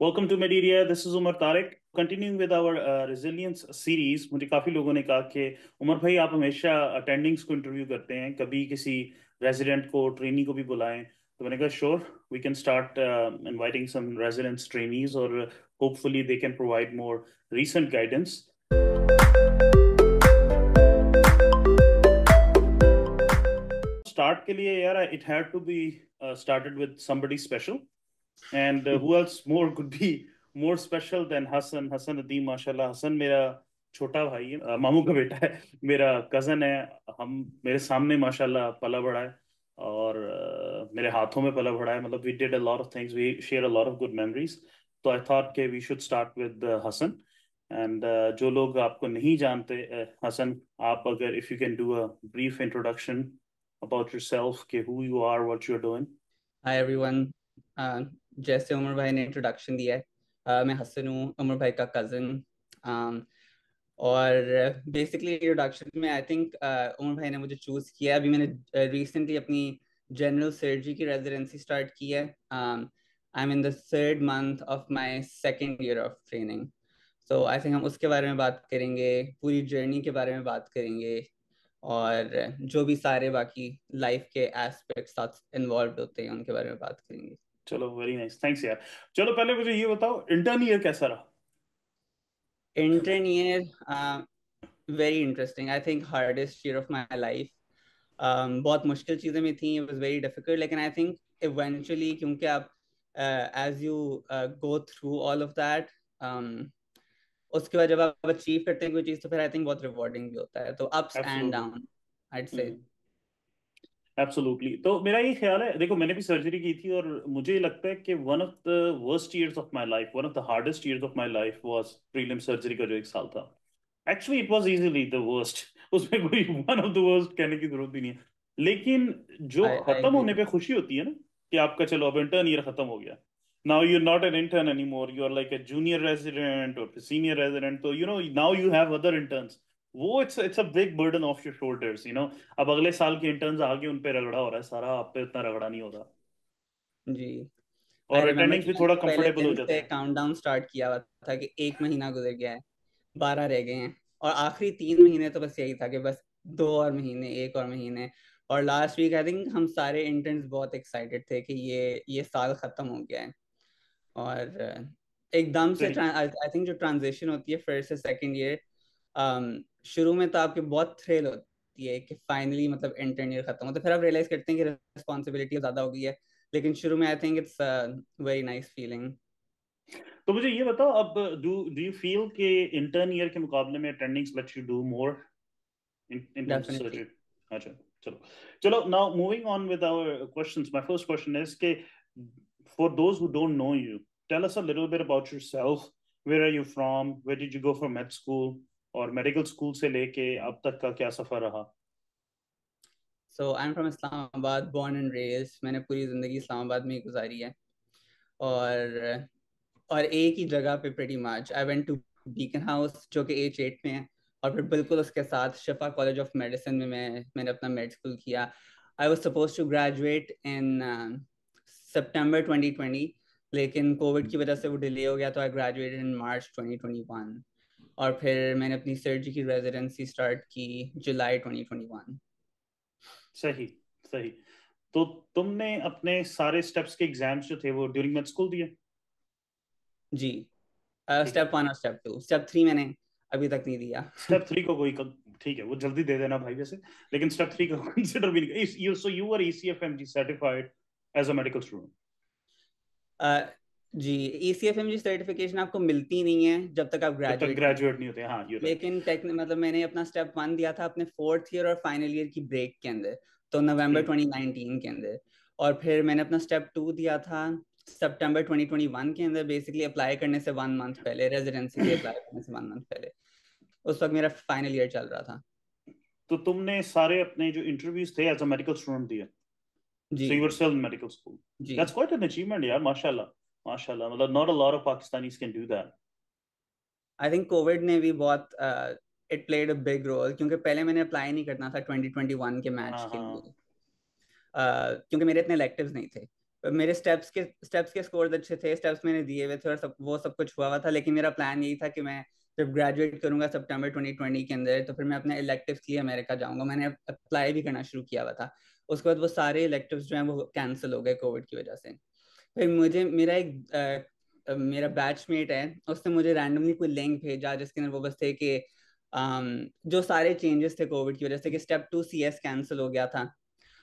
Welcome to Media. This is Umar Tariq. Continuing with our resilience series, मुझे काफी लोगों ने कहा कि उमर भाई आप हमेशा अटेंडिंग्स को इंटरव्यू करते हैं, कभी किसी रेजिडेंट को ट्रेनी को भी बुलाएं। तो मैंने कहा sure we can start inviting some residents trainees और hopefully they can provide more recent guidance. Start के लिए यार it had to be started with somebody special. And who else more could be more special than Hassan? Hassan Adeem, माशाल्लाह। हसन मेरा छोटा भाई है, मामू का बेटा है, मेरा कजन है। हम मेरे सामने माशाल्लाह पला बड़ा है और मेरे हाथों में पला बड़ा है। मतलब we did a lot of things, we share a lot of good memories. तो I thought कि we should start with Hassan. And जो लोग आपको नहीं जानते, हसन, आप अगर if you can do a brief introduction about yourself, कि who you are, what you're doing. Hi everyone. जैसे उमर भाई ने इंट्रोडक्शन दिया है, मैं हसन हूँ, उमर भाई का कज़न। और बेसिकली इंट्रोडक्शन में आई थिंक उमर भाई ने मुझे चूज़ किया। अभी मैंने रिसेंटली अपनी जनरल सर्जरी की रेजिडेंसी स्टार्ट की है। I am in the third month of my second year of training. So I think हम उसके बारे में बात करेंगे, पूरी जर्नी के बारे में बात करेंगे, और जो भी सारे बाकी लाइफ के एस्पेक्ट्स साथ इन्वॉल्व होते हैं उनके बारे में बात करेंगे। चलो वेरी नाइस, थैंक्स यार। चलो पहले मुझे ये बताओ इंटर्न ईयर कैसा रहा? Intern year very interesting, I think hardest year of my life. बहुत मुश्किल चीज़ें भी थी, इट वाज वेरी डिफिकल्ट, लेकिन आई थिंक इवेंचुअली क्योंकि आप as you go through all of that, उसके बाद जब आप अचीव करते हैं कोई चीज़ तो फिर आई थिंक बहुत रिवॉर्डिंग भी होता है। तो ups and absolutely. Down I'd से। एब्सोल्युटली। तो मेरा ये ख्याल है, देखो मैंने भी सर्जरी की थी और मुझे लगता है कि one of the worst years of my life, one of the hardest years of my life was prelim surgery का जो एक साल था। Actually it was easily the worst. उसमें कोई वन ऑफ द वर्स्ट कहने की जरूरत भी नहीं है। लेकिन जो आई खत्म एग्री। होने पे खुशी होती है ना, कि आपका चलो अब इंटर्न ईयर खत्म हो गया। Now you are not an intern any more, you are like a junior resident और सीनियर रेजिडेंट। तो now you have other interns. वो it's a big burden of your shoulders. अब अगले साल के इंटर्न्स आगे उन पे रगड़ा हो रहा है सारा, आप पे उतना रगड़ा नहीं हो रहा। जी। आई और रिमेम्बर अटेंडिंग्स कि भी मैंने थोड़ा तो पहले कंफर्टेबल हो दिन जाता से है। काउंटडाउन स्टार्ट किया हुआ था कि एक महीना गुजर गया है, 12 रह गए हैं, और आखिरी 3 महीने तो बस यही था कि बस 2 और महीने, एक और महीने। और लास्ट वीक आई थिंक हम सारे इंटर्न्स बहुत एक्साइटेड थे कि ये साल खत्म हो गया है। और एकदम से सही। आई थिंक जो ट्रांजिशन होती है फर्स्ट से सेकंड ईयर, शुरू में तो आपके बहुत थ्रिल होती है कि फाइनली मतलब इंटर्न ईयर खत्म हो, तो फिर आप रियलाइज करते हैं कि रिस्पॉन्सिबिलिटी ज्यादा हो गई है। लेकिन शुरू में I think it's very nice feeling. तो मुझे ये बताओ, अब डू यू फील कि इंटर्न ईयर के मुकाबले में attendings let you do more in terms of definitely. surgery? अच्छा। चलो चलो, now moving on with our questions. My first question is कि for those who don't know you, tell us a little bit about yourself. Where are you from? Where did you go for med school? और medical school से लेके अब तक का क्या सफर रहा? So I am from Islamabad, born and raised. मैंने पूरी जिंदगी इस्लामाबाद में ही गुजारी है। और एक ही जगह पे pretty much I went to Beacon House जो कि H8 में है, और फिर बिल्कुल उसके साथ शिफा कॉलेज ऑफ मेडिसिन में मैंने अपना मेड स्कूल किया। I was supposed to graduate in September 2020, लेकिन कोविड की वजह से वो डिले हो गया, तो आई ग्रेजुएटेड इन मार्च 2021। और फिर मैंने अपनी सर्जरी की रेजिडेंसी स्टार्ट की जुलाई 2021। सही। सही। तो तुमने अपने सारे स्टेप्स के एग्जाम्स जो थे वो ड्यूरिंग med स्कूल दिए? जी। ठीक है। स्टेप 1 और स्टेप 2, स्टेप 3 मैंने अभी तक नहीं दिया। स्टेप थ्री को कोई ठीक है, वो जल्दी दे देना भाई वैसे। लेकिन स्टेप थ्री को कंसिडर भी नहीं। So you are ECFMG certified as a medical student? Uh, जी। ECFMG सर्टिफिकेशन आपको मिलती नहीं है जब तक आप जब तक ग्रेजुएट नहीं ग्रेजुएट होते। नहीं होते, हाँ यू राइट। लेकिन मतलब मैंने अपना स्टेप 1 दिया था अपने फोर्थ ईयर और फाइनल ईयर की ब्रेक के अंदर, तो नवंबर ठीक। 2019 के अंदर। और फिर मैंने अपना स्टेप 2 दिया था सितंबर 2021 के अंदर, बेसिकली अप्लाई करने से 1 मंथ पहले, रेजिडेंसी के लिए अप्लाई करने से 1 मंथ पहले। उस वक्त मेरा फाइनल ईयर चल रहा था। तो तुमने सारे अपने जो इंटरव्यूज थे एज अ मेडिकल स्टूडेंट दिए? जी। So you were still in medical school? जी। दैट्स क्वाइट एन अचीवमेंट यार, माशाल्लाह। माशाल्लाह, मतलब not a lot of Pakistanis can do that. I think Covid ने भी बहुत it played a big role, क्योंकि पहले मैंने अप्लाई नहीं करना था 2021 के मैच हाँ के हाँ। लिए, क्योंकि मेरे इतने इलेक्टिव्स नहीं थे। मेरे स्टेप्स के स्कोर अच्छे थे, स्टेप्स मैंने दिए हुए थे और सब कुछ हुआ था, लेकिन मेरा प्लान यही था कि मैं जब ग्रेजुएट करूंगा सितंबर 2020 के अंदर, तो फिर मैं अपने इलेक्टिव्स के लिए अमेरिका जाऊंगा। मैंने अप्लाई भी करना शुरू किया हुआ था। उसके बाद वो सारे इलेक्टिव्स जो हैं वो कैंसिल हो गए कोविड की वजह से। फिर मुझे मेरा बैचमेट है, उसने मुझे रैंडमली कोई लिंक भेजा जिसके अंदर वो बस थे कि जो सारे चेंजेस थे कोविड की वजह से, कि स्टेप 2 CS कैंसिल हो गया था।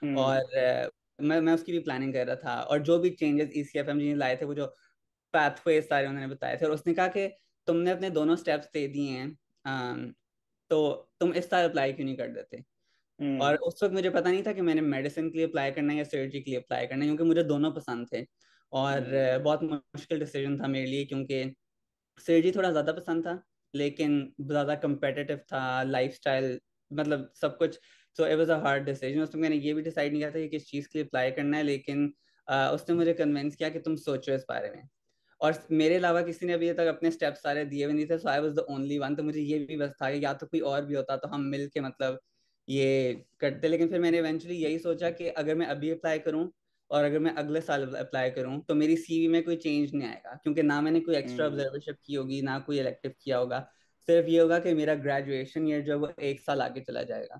और मैं उसकी भी प्लानिंग कर रहा था, और जो भी चेंजेस ECFM जी ने लाए थे, वो जो पाथवे सारे उन्होंने बताए थे, और उसने कहा कि तुमने अपने दोनों स्टेप्स दे दिए हैं, तो तुम इस साल अप्लाई क्यों नहीं कर देते। और उस वक्त मुझे पता नहीं था कि मैंने मेडिसिन के लिए अप्लाई करना है या सर्जरी के लिए अप्लाई करना है, क्योंकि मुझे दोनों पसंद थे। और बहुत मुश्किल डिसीजन था मेरे लिए, क्योंकि सर्जरी थोड़ा ज़्यादा पसंद था, लेकिन ज़्यादा competitive था लाइफस्टाइल, मतलब सब कुछ। So it was a hard decision. उसमें मैंने ये भी डिसाइड नहीं किया था कि किस चीज़ के लिए अप्लाई करना है, लेकिन उसने मुझे कन्विंस किया कि तुम सोचो इस बारे में। और मेरे अलावा किसी ने अभी तक अपने स्टेप्स सारे दिए हुए नहीं थे, so I was the only one. तो मुझे ये भी बस था कि या तो कोई और भी होता तो हम मिल के मतलब ये करते। लेकिन फिर मैंने इवेंचुअली यही सोचा कि अगर मैं अभी अप्लाई करूं और अगर मैं अगले साल अप्लाई करूं, तो मेरी CV में कोई चेंज नहीं आएगा, क्योंकि ना मैंने कोई एक्स्ट्रा ऑब्जर्वरशिप की होगी, ना कोई इलेक्टिव किया होगा। सिर्फ ये होगा कि मेरा ग्रेजुएशन ईयर जो है वो एक साल आगे चला जाएगा।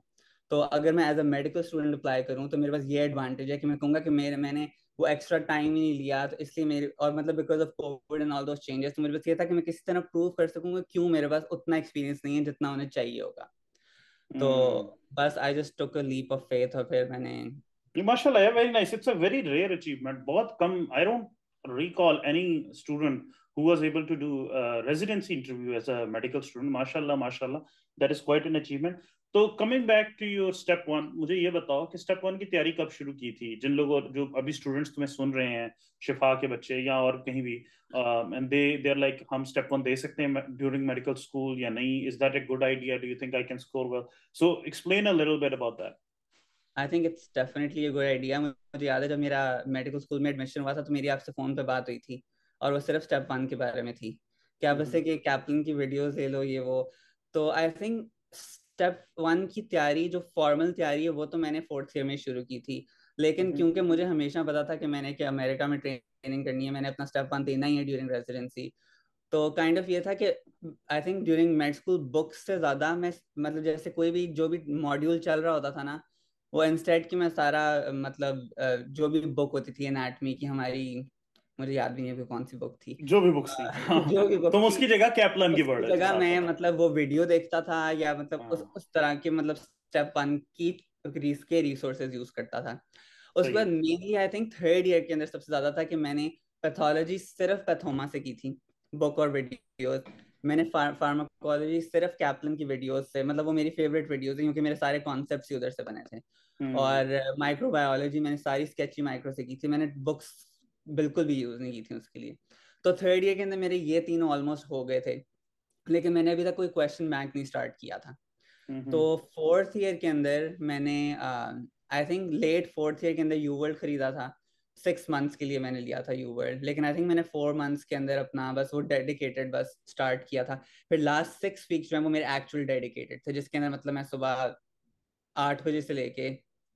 तो अगर मैं as a medical student apply करूं, तो मेरे पास ये एडवांटेज है कि मैं कहूंगा कि मैंने वो एक्स्ट्रा टाइम ही नहीं लिया, तो इसलिए मेरे, और मतलब because of Covid and all those changes, तो मेरे पास ये था कि मैं किसी तरह प्रूव कर सकूंगा क्यों मेरे पास उतना एक्सपीरियंस नहीं है जितना उन्हें चाहिए होगा। तो बस I just took a leap of faith, और फिर मैंने। माशाल्लाह यार, very nice, it's a very rare achievement, बहुत कम, I don't recall any student who was able to do residency interview as a medical student. माशाल्लाह माशाल्लाह, that is quite an achievement. तो coming back to your step one, मुझे ये बताओ कि step one की तैयारी कब शुरू की थी? जिन लोगों, जो अभी स्टूडेंट्स तुम्हें सुन रहे हैं, शिफा के बच्चे या और कहीं भी, एंड दे आर लाइक, हम स्टेप वन दे सकते हैं ड्यूरिंग मेडिकल स्कूल या नहीं? Is that a good idea? Do you think I can score well? So explain a little bit about that. I think it's definitely a good idea. मुझे याद है जब मेरा medical school में admission हुआ था, तो मेरी आपसे फोन पे बात हुई थी, और वो सिर्फ स्टेप 1 के बारे में थी, कि आप वैसे कि कैप्टन की वीडियोस ले लो ये वो। तो आई थिंक स्टेप 1 की तैयारी, जो फॉर्मल तैयारी है, वो तो मैंने 4th ईयर में शुरू की थी। लेकिन क्योंकि मुझे हमेशा पता था कि मैंने कि अमेरिका में ट्रेनिंग करनी है, मैंने अपना स्टेप 1 देना ही है ड्यूरिंग रेजिडेंसी। तो काइंड ऑफ ये था कि I think during made school books से ज्यादा मैं, मतलब जैसे कोई भी जो भी मॉड्यूल चल रहा होता था ना, वो इंस्टेड कि मैं सारा मतलब जो भी बुक होती थी एनाटमी की हमारी, मुझे याद भी नहीं है कि कौन सी बुक थी। जो भी बुक्स थी, हाँ। जो भी बुक तुम थी, उसकी जगह कैप्लन की उसकी वर्ड है जो जगह साथ मैं होता मतलब वो वीडियो देखता था, या मतलब है। हाँ, उस तरह के मतलब स्टेप 1 की के रिसोर्सेज यूज करता था। उसके सही बाद है। Mainly I think 3rd year के अंदर सबसे ज्यादा था कि मैंने पैथोलॉजी सिर्फ पैथोमा से की थी, बुक और वीडियोस। मैंने फार्माकोलॉजी सिर्फ कैप्लन की वीडियोस से, मतलब वो मेरी फेवरेट वीडियोस है, क्योंकि मेरे सारे कॉन्सेप्ट्स ही उधर से बने थे। हम्म। और माइक्रोबायोलॉजी मैंने सारी स्केची माइक्रो से की थी, मैंने बुक्स बिल्कुल भी यूज नहीं की थी उसके लिए। तो 3rd ईयर के अंदर मेरे ये तीनों ऑलमोस्ट हो गए थे, लेकिन मैंने अभी तक कोई क्वेश्चन बैंक नहीं स्टार्ट किया था। तो हम्म। 4th ईयर के अंदर मैंने I think late 4th year के अंदर यू वर्ल्ड खरीदा था। 6 मंथ्स के लिए मैंने लिया था यू वर्ल्ड, लेकिन आई थिंक मैंने 4 मंथ्स के अंदर अपना बस वो डेडिकेटेड बस स्टार्ट किया था। फिर लास्ट 6 वीक्स जो है वो मेरे एक्चुअल डेडिकेटेड थे, जिसके अंदर मतलब मैं सुबह 8 बजे से लेके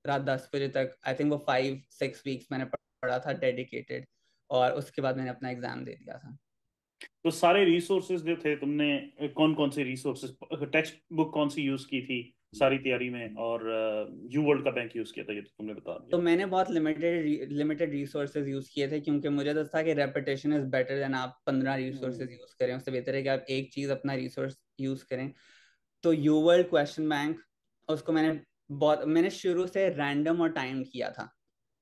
रात 10 बजे तक, आई थिंक वो 5-6 वीक्स मैंने पढ़ा था डेडिकेटेड। और उसके बाद मैंने अपना एग्जाम दे दिया था। तो सारे रिसोर्सेज जो थे, तुमने कौन कौन से रिसोर्सेज, टेक्स्ट बुक कौन सी यूज की थी सारी तैयारी में, और यू वर्ल्ड का बैंक यूज किया था, ये तो तुमने बता दिया। तो मैंने बहुत लिमिटेड रिसोर्सेज यूज किए थे, क्योंकि मुझे तो था कि रेपिटेशन इज बेटर देन आप 15 रिसोर्सेज हम्म। यूज करें। उससे बेहतर है कि आप एक चीज अपना रिसोर्स यूज करें। तो यू वर्ल्ड क्वेश्चन बैंक, उसको मैंने शुरू से रैंडम और टाइम किया था।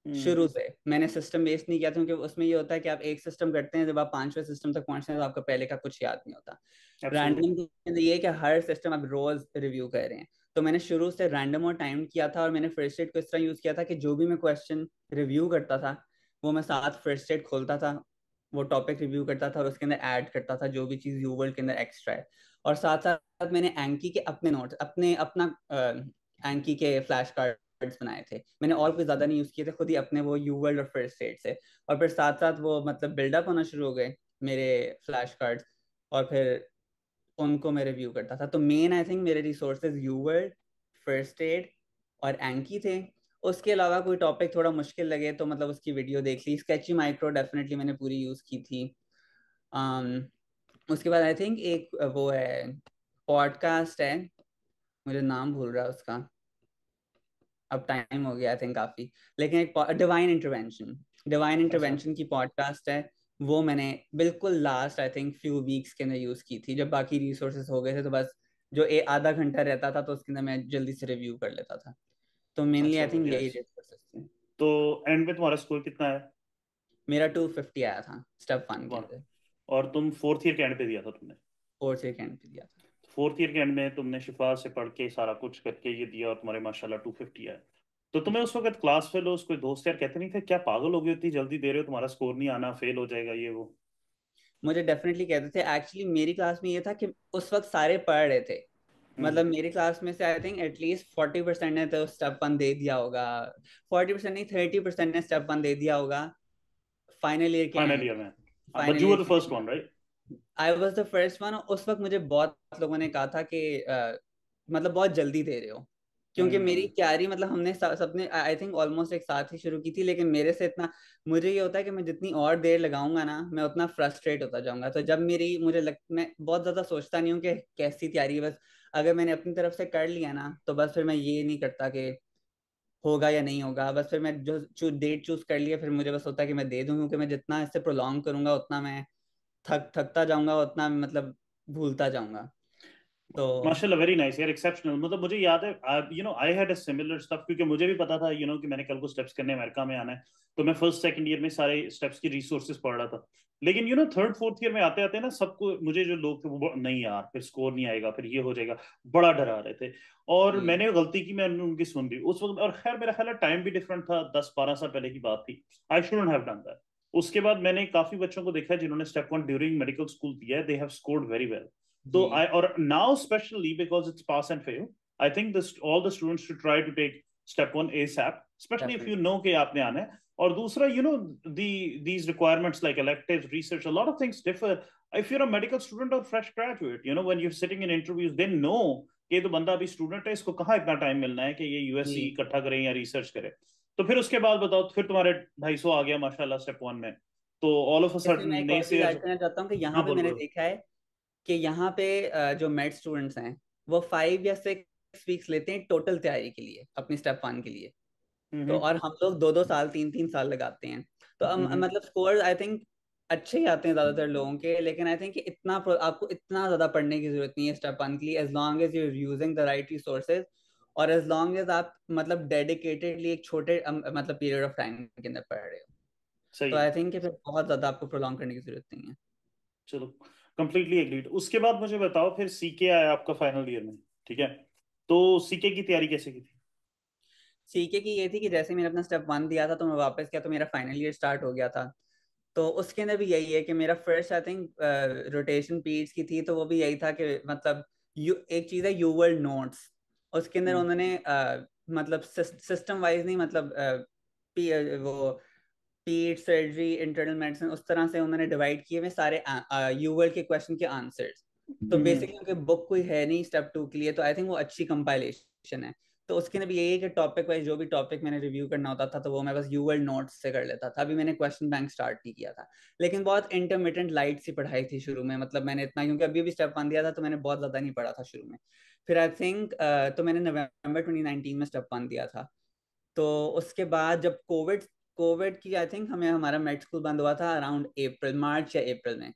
हम्म। शुरू से मैंने सिस्टम बेस्ड नहीं किया था, क्योंकि उसमें ये होता है कि आप एक सिस्टम करते हैं, जब आप 5वें सिस्टम तक पहुंचते हैं तो आपका पहले का कुछ याद नहीं होता। एब्सोल्युटली। रैंडम के अंदर ये है कि हर सिस्टम आप रोज रिव्यू कर रहे हैं। तो मैंने शुरू से रैंडम और टाइम किया था, और मैंने फर्स्ट एड को इस तरह यूज किया था कि जो भी मैं क्वेश्चन रिव्यू करता था, वो मैं साथ फर्स्ट एड खोलता था, वो टॉपिक रिव्यू करता था, और उसके अंदर ऐड करता था जो भी चीज यू वर्ल्ड के अंदर एक्स्ट्रा है। और साथ साथ मैंने एंकी के अपने नोट्स, अपना एंकी के फ्लैश कार्ड्स बनाए थे। मैंने और कोई ज्यादा नहीं यूज किए थे, खुद ही अपने वो यू वर्ल्ड और फर्स्ट एड से। और फिर साथ साथ वो मतलब बिल्डअप होना शुरू हो गए मेरे फ्लैश कार्ड्स, और फिर उनको मैं रिव्यू करता था। तो मेन आई थिंक मेरे resources you world, first aid और एंकी थे। उसके अलावा कोई टॉपिक थोड़ा मुश्किल लगे तो मतलब उसकी वीडियो देख ली। स्केची माइक्रो डेफिनेटली मैंने पूरी यूज की थी। um, उसके बाद आई थिंक एक वो है, पॉडकास्ट है, मुझे नाम भूल रहा है उसका, अब टाइम हो गया आई थिंक काफी, लेकिन एक डिवाइन इंटरवेंशन, डिवाइन अच्छा। इंटरवेंशन की पॉडकास्ट है। वो मैंने बिल्कुल last I think few weeks के अंदर यूज की थी, जब बाकी रिसोर्सेज हो गए थे, तो बस जो आधा घंटा रहता था तो उसके अंदर मैं जल्दी से रिव्यू कर लेता था। तो मेनली अच्छा आई थिंक बढ़िया है। यही रिसोर्सेज थे। तो एंड में तुम्हारा स्कोर कितना है? मेरा 250 आया था स्टेप वन के तुम्हारा, अंदर। और तुम फोर्थ ईयर के एंड पे दिया था तुमने? फोर्थ ईयर के एंड पे दिया था। फोर्थ ईयर के एंड में तुमने शिफा से पढ़ के सारा कुछ करके ये दिया और तुम्हारे माशाल्लाह 250 आया। तो तुम्हें जी। उस वक्त क्लास फेलोज कोई दोस्त यार कहते नहीं थे क्या पागल हो गई, इतनी जल्दी दे रहे हो, तुम्हारा स्कोर नहीं आना, फेल हो जाएगा ये वो? मुझे डेफिनेटली कहते थे। एक्चुअली मेरी क्लास में ये था कि उस वक्त सारे पढ़ रहे थे। हम्म। मतलब मेरी क्लास में से आई थिंक एटलीस्ट 40% ने तो स्टेप वन दे दिया होगा। 40% नहीं, 30% ने स्टेप वन दे दिया होगा फाइनल ईयर के फाइनल एंड ईयर में। में? But final you year were the के फर्स्ट एंड में one right? I was the first one. उस वक्त मुझे बहुत लोगों ने कहा था कि मतलब बहुत जल्दी दे रहे हो, क्योंकि मेरी हम्म। तैयारी मतलब हमने सबने आई थिंक ऑलमोस्ट एक साथ ही शुरू की थी, लेकिन मेरे से इतना, मुझे ये होता है कि मैं जितनी और देर लगाऊंगा ना मैं उतना फ्रस्ट्रेट होता जाऊंगा। तो जब मेरी मैं बहुत ज्यादा सोचता नहीं हूँ कि कैसी तैयारी है, बस अगर मैंने अपनी तरफ से कर लिया ना तो बस फिर मैं ये नहीं करता कि होगा या नहीं होगा, बस फिर मैं जो डेट चूज कर लिया फिर मुझे बस होता है कि मैं दे दूं, क्योंकि मैं जितना इससे प्रोलॉन्ग करूंगा उतना मैं थकता जाऊंगा, उतना मतलब भूलता जाऊंगा। तो माशाल्लाह वेरी नाइस यार, एक्सेप्शनल। मतलब मुझे याद है, I had a similar stuff, क्योंकि मुझे भी पता था कि मैंने कल को स्टेप्स करने अमेरिका में आना है। तो मैं फर्स्ट सेकंड ईयर में सारे स्टेप्स की रिसोर्सेज पढ़ रहा था। लेकिन थर्ड फोर्थ ईयर में आते आते ना सबको, मुझे जो लोग थे वो नहीं यार फिर स्कोर नहीं आएगा, फिर ये हो जाएगा, बड़ा डरा रहे थे। और जी मैंने गलती की, मैंने उनकी सुन ली उस वक्त। और खैर मेरा ख्याल है टाइम भी डिफरेंट था, 10-12 साल पहले की बात थी। I shouldn't have done that. उसके बाद मैंने काफी बच्चों को देखा है जिन्होंने step one during medical school दिया है, they have scored very well. जी So I, or now especially because it's pass and fail, I think this all the students should try to take step one ASAP, especially if you definitely. know कि आपने आना है। और दूसरा, these requirements like electives, research, a lot of things differ. If you're a medical student or fresh graduate, when you're sitting in interviews, they know कि ये तो बंदा अभी स्टूडेंट है, इसको कहाँ इतना टाइम मिलना है कि ये यूएससी जी इकट्ठा करे या रिसर्च करे। तो फिर उसके बाद बताओ, फिर तुम्हारे 250 आ गया माशाल्लाह स्टेप वन में। तो ऑल ऑफ अ इसमें मैं सडन एक और चीज नेसेयर्स। ऐड करना चाहता हूँ कि यहाँ हाँ पे बोलो मैंने बोलो। देखा है कि यहाँ पे जो मेड स्टूडेंट्स हैं वो 5 या 6 वीक्स लेते हैं टोटल तैयारी के लिए अपनी स्टेप वन के लिए। तो हम्म। और हम लोग 2-2 साल 3-3 साल लगाते हैं। तो हम्म। मतलब स्कोर आई थिंक अच्छे ही आते हैं ज्यादातर लोगों के, लेकिन आई थिंक आपको इतना ज्यादा पढ़ने की जरूरत नहीं है स्टेप वन के लिए, as long as you using the right resources, और एज लॉन्ग एज आप मतलब डेडिकेटेडली एक छोटे मतलब पीरियड ऑफ टाइम के अंदर पढ़ रहे हो। सही तो है। आई थिंक फिर बहुत ज्यादा आपको प्रोलॉन्ग करने की जरूरत नहीं है। चलो, कंप्लीटली एग्रीड। उसके बाद मुझे बताओ, फिर सीके आया आपका फाइनल ईयर में, ठीक है? तो सीके की तैयारी कैसे की थी? सीके की ये थी कि जैसे मैंने अपना स्टेप वन दिया था तो मैं वापस गया तो मेरा फाइनल ईयर स्टार्ट हो गया था। तो उसके अंदर भी यही है कि मेरा first I think rotation periods की थी, तो वो भी यही था कि मतलब एक चीज है यू वर्ल्ड नोट्स, उसके अंदर हम्म। उन्होंने मतलब सिस्टम वाइज नहीं, मतलब वो पीट सर्जरी इंटरनल मेडिसिन उस तरह से उन्होंने डिवाइड किए हुए सारे यूवर्ल के क्वेश्चन के आंसर्स। तो हम्म। बेसिकली उनके बुक कोई है नहीं स्टेप टू के लिए, तो आई थिंक वो अच्छी कंपाइलेशन है। तो उसके अंदर भी यही है कि टॉपिक वाइज जो भी टॉपिक मैंने रिव्यू करना होता था तो वो मैं बस यूवर्ल नोट्स से कर लेता था। अभी मैंने क्वेश्चन बैंक स्टार्ट नहीं किया था, लेकिन बहुत इंटरमीडिएट लाइट सी पढ़ाई थी शुरू में। मतलब मैंने इतना, क्योंकि अभी भी स्टेप वन दिया था तो मैंने बहुत ज्यादा नहीं पढ़ा था शुरू में। फिर आई थिंक तो मैंने नवंबर 2019 में स्टेप वन दिया था। तो उसके बाद जब कोविड कोविड की आई थिंक हमें हमारा मेड स्कूल बंद हुआ था अराउंड अप्रैल, मार्च या अप्रैल में।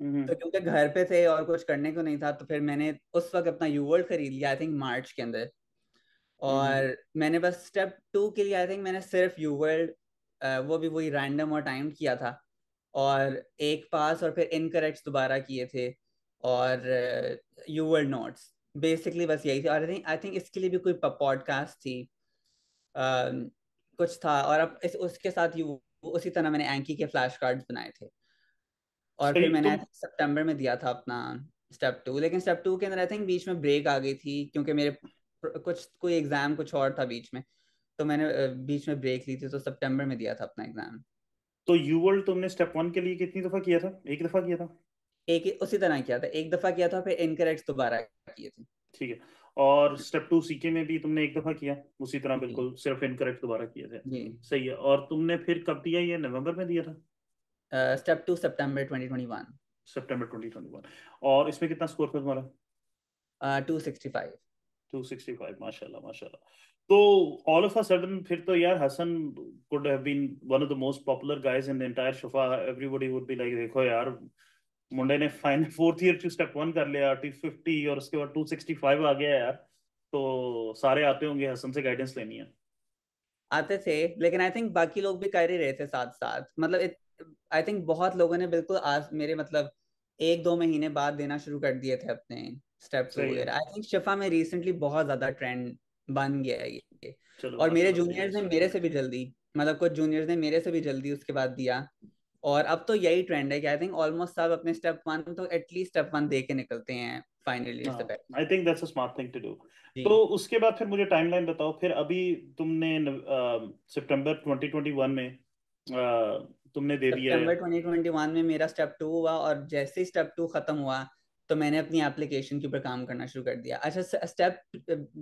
हम्म। तो क्योंकि घर पे थे और कुछ करने को नहीं था तो फिर मैंने उस वक्त अपना यूवर्ल्ड खरीद लिया आई थिंक मार्च के अंदर। हम्म। और मैंने बस स्टेप टू के लिए आई थिंक मैंने सिर्फ यूवर्ल्ड, वो भी वही रैंडम और टाइम किया था, और एक पास और फिर इनकरेक्ट दोबारा किए थे, और यूवर्ल्ड नोट्स। बेसिकली बस यही थी। और आई थिंक इसके लिए भी कोई पॉडकास्ट थी, कुछ था। और अब उसके साथ ही उसी तरह मैंने एंकी के फ्लैश कार्ड्स बनाए थे। और फिर सही। मैंने आई तुम थिंक सितंबर में दिया था अपना स्टेप टू, लेकिन स्टेप टू के अंदर आई थिंक बीच में ब्रेक आ गई थी क्योंकि मेरे कुछ कोई एग्जाम कुछ और था बीच में। तो मैंने बीच में ब्रेक ली थी, तो सितंबर में दिया था अपना एग्जाम। तो यू वर्ल्ड तुमने स्टेप वन के लिए कितनी दफा किया था? एक दफा किया था? एक उसी तरह किया था, एक दफा किया था फिर इनकरेक्ट दोबारा किए थे। ठीक है। और स्टेप 2 सीके में भी तुमने एक दफा किया उसी तरह, जी बिल्कुल सिर्फ इनकरेक्ट दोबारा किए थे। जी। सही है। और तुमने फिर कब दिया, ये नवंबर में दिया था? स्टेप 2 सितंबर 2021। सितंबर 2021। और इसमें कितना स्कोर था तुम्हारा? 265। 265, माशाल्लाह माशाल्लाह। तो ऑल ऑफ अ सडन फिर तो यार Hassan could have been one of the most popular guys in the entire Shifa. Everybody would be like, देखो यार मुंडे ने final fourth year to step 1 कर लिया, 250, और उसके बाद 265 आ गया यार। तो सारे आते होंगे हसन से गाइडेंस लेनी है। आते थे, लेकिन आई थिंक बाकी लोग भी कर ही रहे थे साथ साथ, मतलब आई थिंक बहुत लोगों ने बिल्कुल आज मेरे मतलब 1-2 महीने बाद देना शुरू कर दिए थे अपने स्टेप्स सही है। वगैरह। आई थिंक शिफा में रिसेंटली बहुत ज्यादा ट्रेंड बन गया है ये। चलो और मेरे माशाल्लाह, वेरी जूनियर्स ने नाइस। मेरे से भी जल्दी, मतलब कुछ जूनियर्स ने मेरे से भी जल्दी उसके बाद दिया। और अब तो यही ट्रेंड है कि आई थिंक ऑलमोस्ट सब अपने स्टेप 1 तो एटलीस्ट स्टेप 1 दे के निकलते हैं फाइनली इससे हाँ, पहले। I think that's a smart thing to do. तो जी। उसके बाद फिर मुझे टाइमलाइन बताओ। फिर अभी तुमने सितंबर 2021 में तुमने दे दिया है। सितंबर 2021 में मेरा स्टेप 2 हुआ, और जैसे ही स्टेप 2 खत्म हुआ तो मैंने अपनी एप्लीकेशन के ऊपर काम करना शुरू कर दिया। अच्छा, स्टेप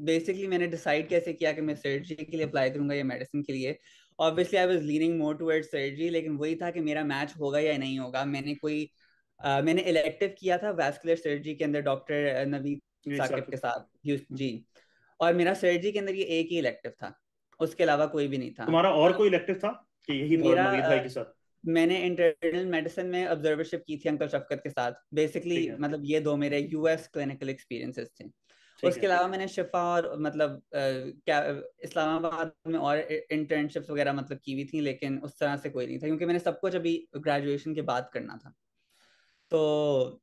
बेसिकली मैंने डिसाइड कैसे किया कि मैं सर्जरी के लिए अप्लाई करूंगा या मेडिसिन के लिए। Obviously I was leaning more towards surgery, लेकिन वही था कि मेरा मैच होगा या नहीं होगा। मैंने इलेक्टिव किया था वैस्कुलर सर्जरी के अंदर डॉक्टर नवीद ये साकिब के साकिब। साथ, जी। और मेरा सर्जरी के अंदर ये एक ही इलेक्टिव था, उसके अलावा कोई भी नहीं था। तुम्हारा और और कोई इलेक्टिव था कि यही दो मेरा नवीद भाई के साथ? मैंने इंटरनल मेडिसिन में ऑब्जर्वरशिप की थी अंकल शफकत के साथ। बेसिकली ठीक है। मतलब ये दो मेरे यूएस क्लिनिकल एक्सपीरियंसेस थे। ठीक उसके है। अलावा मैंने शिफा और मतलब क्या इस्लामाबाद में और इंटर्नशिप्स वगैरह मतलब की हुई थी, लेकिन उस तरह से कोई नहीं था क्योंकि मैंने सब कुछ अभी ग्रेजुएशन के बाद करना था। तो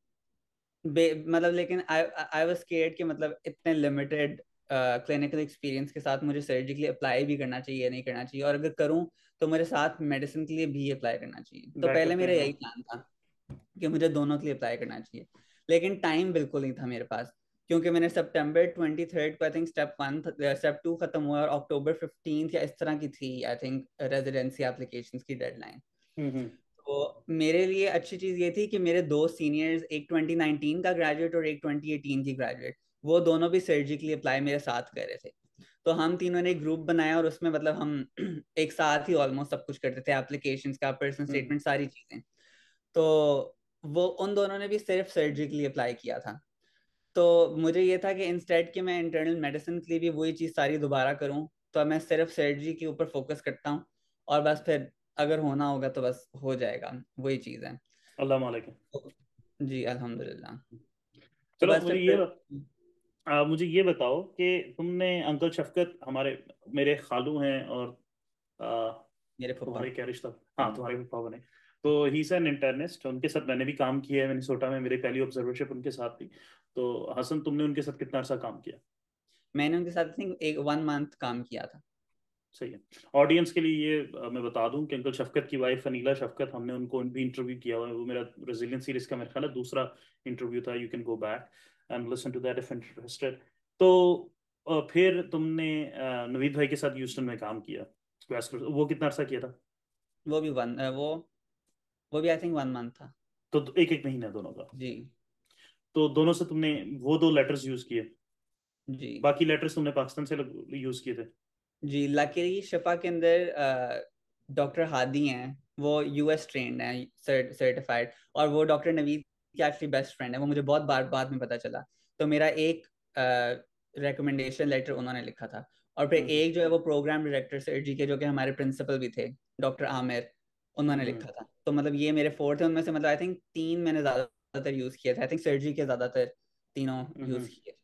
मतलब लेकिन आई वाज स्केयर्ड कि मतलब इतने लिमिटेड क्लिनिकल एक्सपीरियंस के साथ मुझे सर्जरी के लिए अप्लाई भी करना चाहिए या नहीं करना चाहिए, और अगर करूं तो मेरे साथ मेडिसिन के लिए भी अप्लाई करना चाहिए। तो पहले बैकअप में, मेरा हाँ। यही प्लान था कि मुझे दोनों के लिए अप्लाई करना चाहिए, लेकिन टाइम बिल्कुल नहीं था मेरे पास। क्योंकि मैंने सितंबर 23 को आई थिंक स्टेप 2 खत्म हुआ, और अक्टूबर 15 या इस तरह की थी आई थिंक रेजिडेंसी एप्लीकेशंस की डेडलाइन। हम्म। तो मेरे लिए अच्छी चीज ये थी कि मेरे दो सीनियर्स, एक 2019 का ग्रेजुएट और एक 2018 की ग्रेजुएट, वो दोनों भी सर्जरी के लिए अप्लाई मेरे साथ कर रहे थे। तो हम तीनों ने एक ग्रुप बनाया और उसमें मतलब हम एक साथ ही ऑलमोस्ट सब कुछ करते थे, एप्लीकेशंस का, पर्सनल हम्म। स्टेटमेंट, सारी चीजें। तो वो उन दोनों ने भी सिर्फ सर्जरी के लिए अप्लाई किया था। तो मुझे ये था कि इंस्टेड कि मैं इंटरनल मेडिसिन के लिए भी वही चीज़ सारी दोबारा करूं, तो मैं सिर्फ सर्जरी के ऊपर फोकस करता हूँ, और बस फिर अगर होना होगा तो बस हो जाएगा, वही चीज़ है। अल्लाह मालिक। तो, जी अल्हम्दुलिल्लाह। तो चलो बस फिर मुझे ये बताओ कि तुमने अंकल शफकत, हमारे मेरे खालू हैं, और आ, मेरे फुप्पा। तुम्हारे क्या रिश्ता? हाँ, तुम्हारे पापा बने। तो ही इज एन इंटर्निस्ट, उनके साथ मैंने भी काम किया है मिनेसोटा में, मेरी पहली ऑब्जर्वरशिप उनके साथ थी। तो हसन, तुमने उनके साथ कितना अर्सा काम किया? मैंने उनके साथ थिंक एक 1 मंथ काम किया था। सही है। ऑडियंस के लिए ये मैं बता दूं कि अंकल शफकत की वाइफ अनीला शफकत, हमने उनको भी इंटरव्यू किया हुआ है। वो मेरा रेजिलियंस सीरीज का मेरा ख्याल है दूसरा इंटरव्यू था। You can go back and listen to that if interested. तो फिर तुमने नवीद भाई के साथ ह्यूस्टन में काम किया, वो कितना अर्सा किया था? वो भी वो भी आई थिंक 1 मंथ था। तो एक एक महीना दोनों का। जी तो दोनों से तुमने वो दो लेटर्स यूज किए, जी बाकी लेटर्स तुमने पाकिस्तान से यूज किए थे? जी। लकीली शिफा के अंदर डॉक्टर हादी हैं, वो यूएस ट्रेंड हैं, सर्टिफाइड। और वो डॉक्टर नवीद की एक्चुअली बेस्ट फ्रेंड है, वो मुझे बहुत बार बाद में पता चला। तो मेरा एक रिकमेंडेशन लेटर उन्होंने लिखा था, और फिर हम्म। एक जो है वो प्रोग्राम डायरेक्टर सर्जरी के, जो कि हमारे प्रिंसिपल भी थे, डॉक्टर आमिर, उन्होंने हम्म। लिखा था। तो मतलब ये मेरे 4 थे, उनमें से मतलब आई थिंक 3 मैंने ज्यादातर यूज किए थे, आई थिंक सर्जरी के ज्यादातर तीनों यूज हम्म। किए थे।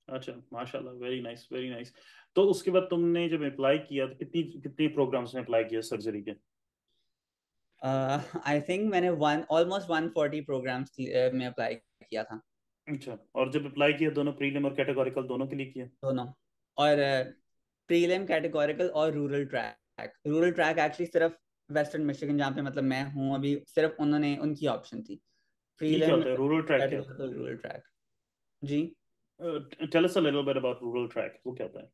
अच्छा, माशाल्लाह, वेरी नाइस वेरी नाइस। तो उसके बाद तुमने जब अप्लाई किया तो कितनी कितनी प्रोग्राम्स में अप्लाई किया सर्जरी के? आई थिंक मैंने वन ऑलमोस्ट 140 प्रोग्राम्स में अप्लाई किया था। अच्छा, और जब अप्लाई किया दोनों प्रीलिम और कैटेगोरिकल दोनों के लिए किया? दोनों। और प्रीलिम, कैटेगोरिकल और रूरल ट्रैक एक्चुअली सिर्फ वेस्टर्न मिशिगन, जहाँ पे मतलब मैं हूँ अभी, सिर्फ उन्होंने उनकी ऑप्शन थी ये क्या प्रीलिम, होता है रूरल ट्रैक, क्या? Categorical, rural track. जी। Tell us a little bit about rural track, वो क्या होता है?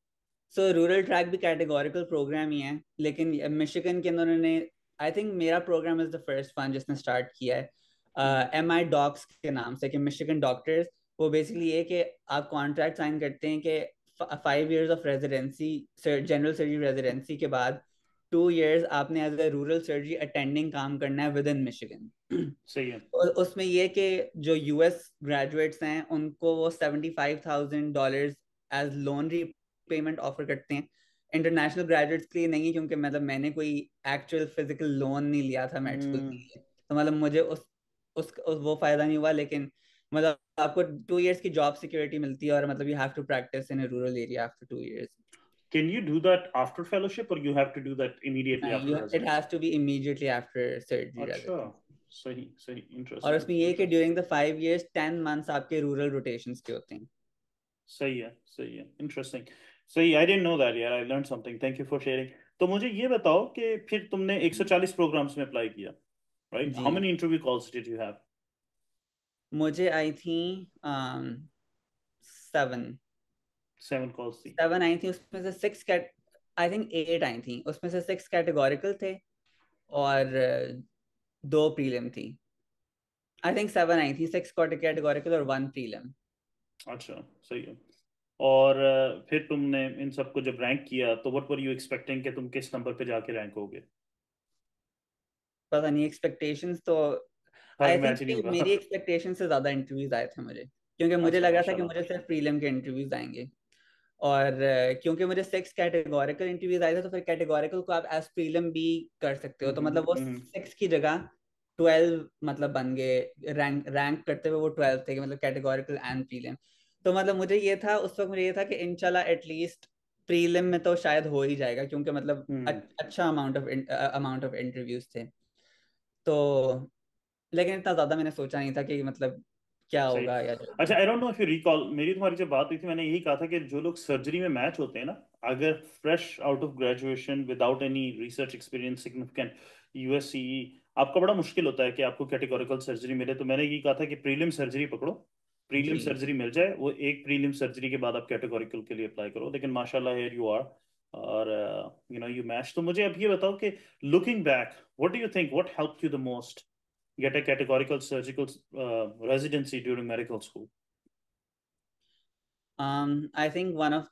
सो रूरल ट्रैक भी कैटेगोरिकल प्रोग्राम ही है, लेकिन मिशिगन के अंदर उन्होंने, आई थिंक मेरा programme is the first one जिसने स्टार्ट किया है हम्म। MI डॉक्स के नाम से, कि मिशिगन डॉक्टर्स वो बेसिकली ये कि आप कॉन्ट्रैक्ट साइन करते हैं कि 5 years of residency, general surgery residency के बाद 2 years आपने as a rural surgery attending काम करना है विद इन मिशिगन। सही है। उसमें ये कि जो यूएस ग्रेजुएट्स हैं उनको वो $75,000 एज लोन रीपेमेंट ऑफर करते हैं। इंटरनेशनल ग्रेजुएट्स के लिए नहीं, क्योंकि मतलब मैंने कोई एक्चुअल फिजिकल लोन नहीं लिया था मेड स्कूल के लिए, तो मतलब मुझे उस वो फायदा नहीं हुआ। लेकिन मतलब आपको 2 years की जॉब सिक्योरिटी मिलती है, और मतलब you have to practise in rural area after 2 years। Can you do that after fellowship or you have to do that immediately नहीं, after it residency? Has to be immediately after surgery अच्छा, residency. सही सही, और interesting उसमें ये कि interesting. During the 5 years 10 months आपके रूरल रोटेशंस के होते हैं। सही है सही है, इंटरेस्टिंग। सही, आई डिडंट नो दैट यार, I learn something, thank you for sharing. तो मुझे ये बताओ कि फिर तुमने 140 प्रोग्राम्स में अप्लाई किया, राइट? जी, how many interview calls did you have? मुझे आई थी 7 7 कॉल्स थी। 7 आई थी, उसमें से 6 कैट आई थिंक 8 आई थी, उसमें से 6 कैटेगोरिकल थे और 2 प्रीलिम थी। आई थिंक 7 आई थी, 6 कैटेगोरिकल और 1 प्रीलिम। अच्छा, सही है। और फिर तुमने इन सबको जब रैंक किया तो व्हाट वर यू एक्सपेक्टिंग कि तुम किस नंबर पे जाके रैंक होगे? पता नहीं, एक्सपेक्टेशंस तो था कि आई मैच थिंक ही नहीं मेरी होगा। एक्सपेक्टेशन से ज्यादा इंटरव्यूज आए थे मुझे, क्योंकि मुझे अच्छा, लग रहा था कि माशाल्लाह। मुझे सिर्फ प्रीलिम के इंटरव्यूज आएंगे। और क्योंकि मुझे 6 कैटेगोरिकल इंटरव्यूज आए थे, तो फिर कैटेगोरिकल को आप एज प्रीलिम भी कर सकते हो, तो मतलब वो हम्म। 6 की जगह 12 मतलब बन गए। रैंक रैंक करते हुए वो 12 थे कि मतलब कैटेगोरिकल एंड प्रीलिम। तो मतलब मुझे ये था उस वक्त, मुझे ये था कि इंशाल्लाह एटलीस्ट प्रीलिम में तो शायद हो ही जाएगा, क्योंकि मतलब हम्म। अच्छा अमाउंट ऑफ इंटरव्यूज थे। तो लेकिन इतना ज्यादा मैंने सोचा नहीं था कि मतलब क्या सही। होगा या जो अच्छा, भी। आई don't know if you recall, मेरी तुम्हारी जब बात हुई थी मैंने यही कहा था कि जो लोग सर्जरी में मैच होते हैं ना, अगर fresh out of graduation without any research experience significant, USCE, आपका बड़ा मुश्किल होता है कि आपको कैटेगोरिकल सर्जरी मिले। तो मैंने यही कहा था कि प्रीलिम सर्जरी पकड़ो, प्रीलिम जी, सर्जरी मिल जाए, वो एक प्रीलिम सर्जरी के बाद आप कैटेगोरिकल के लिए अप्लाई करो। लेकिन माशाल्लाह हियर यू आर, और यू मैच। तो मुझे अब ये बताओ कि looking back, what do you think, what helped you the most get a categorical surgical residency during medical school? I think one of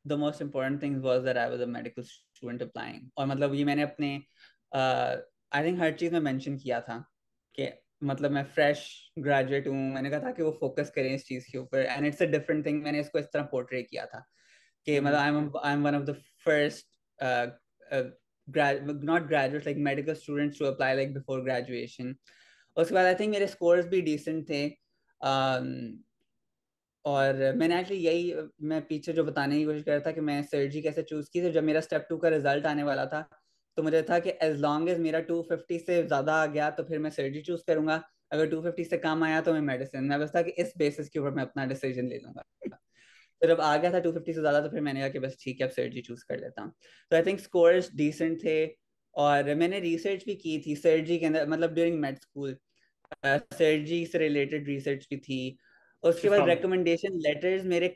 the most important things was that I was a medical student applying, और मतलब ये मैंने अपने I think हर चीज़ में mention किया था कि मतलब मैं फ्रेश ग्रेजुएट हूँ। मैंने कहा था कि वो फोकस करें इस चीज़ के ऊपर, and it's a different thing. मैंने इसको इस तरह पोर्ट्रे किया था कि मतलब Mm-hmm. I am one of the first not graduate like medical students to apply like before graduation. उसके बाद आई थिंक मेरे स्कोर्स भी डिसेंट थे। और मैंने एक्चुअली यही मैं पीछे जो बताने की कोशिश कर रहा था कि मैं सर्जरी कैसे चूज की थी, जब मेरा स्टेप 2 का रिजल्ट आने वाला था तो मुझे था कि एज लॉन्ग एज मेरा 250 से ज्यादा आ गया तो फिर मैं सर्जरी चूज करूंगा, अगर 250 से कम आया तो मैं मेडिसिन। मैं बस था कि इस बेसिस के ऊपर मैं अपना डिसीजन ले लूंगा। तो जब आ गया था 250 से ज्यादा तो फिर मैंने कहा कि बस ठीक है, अब सर्जरी चूज कर लेता हूँ। तो आई थिंक स्कोर्स डिसेंट थे, और मैंने रिसर्च भी की थी सर्जरी के अंदर, मतलब ड्यूरिंग मेड स्कूल सर्जरी से रिलेटेड रिसर्च भी थी। उसके बाद शिफा में। रिकमेंडेशन लेटर्स मेरे,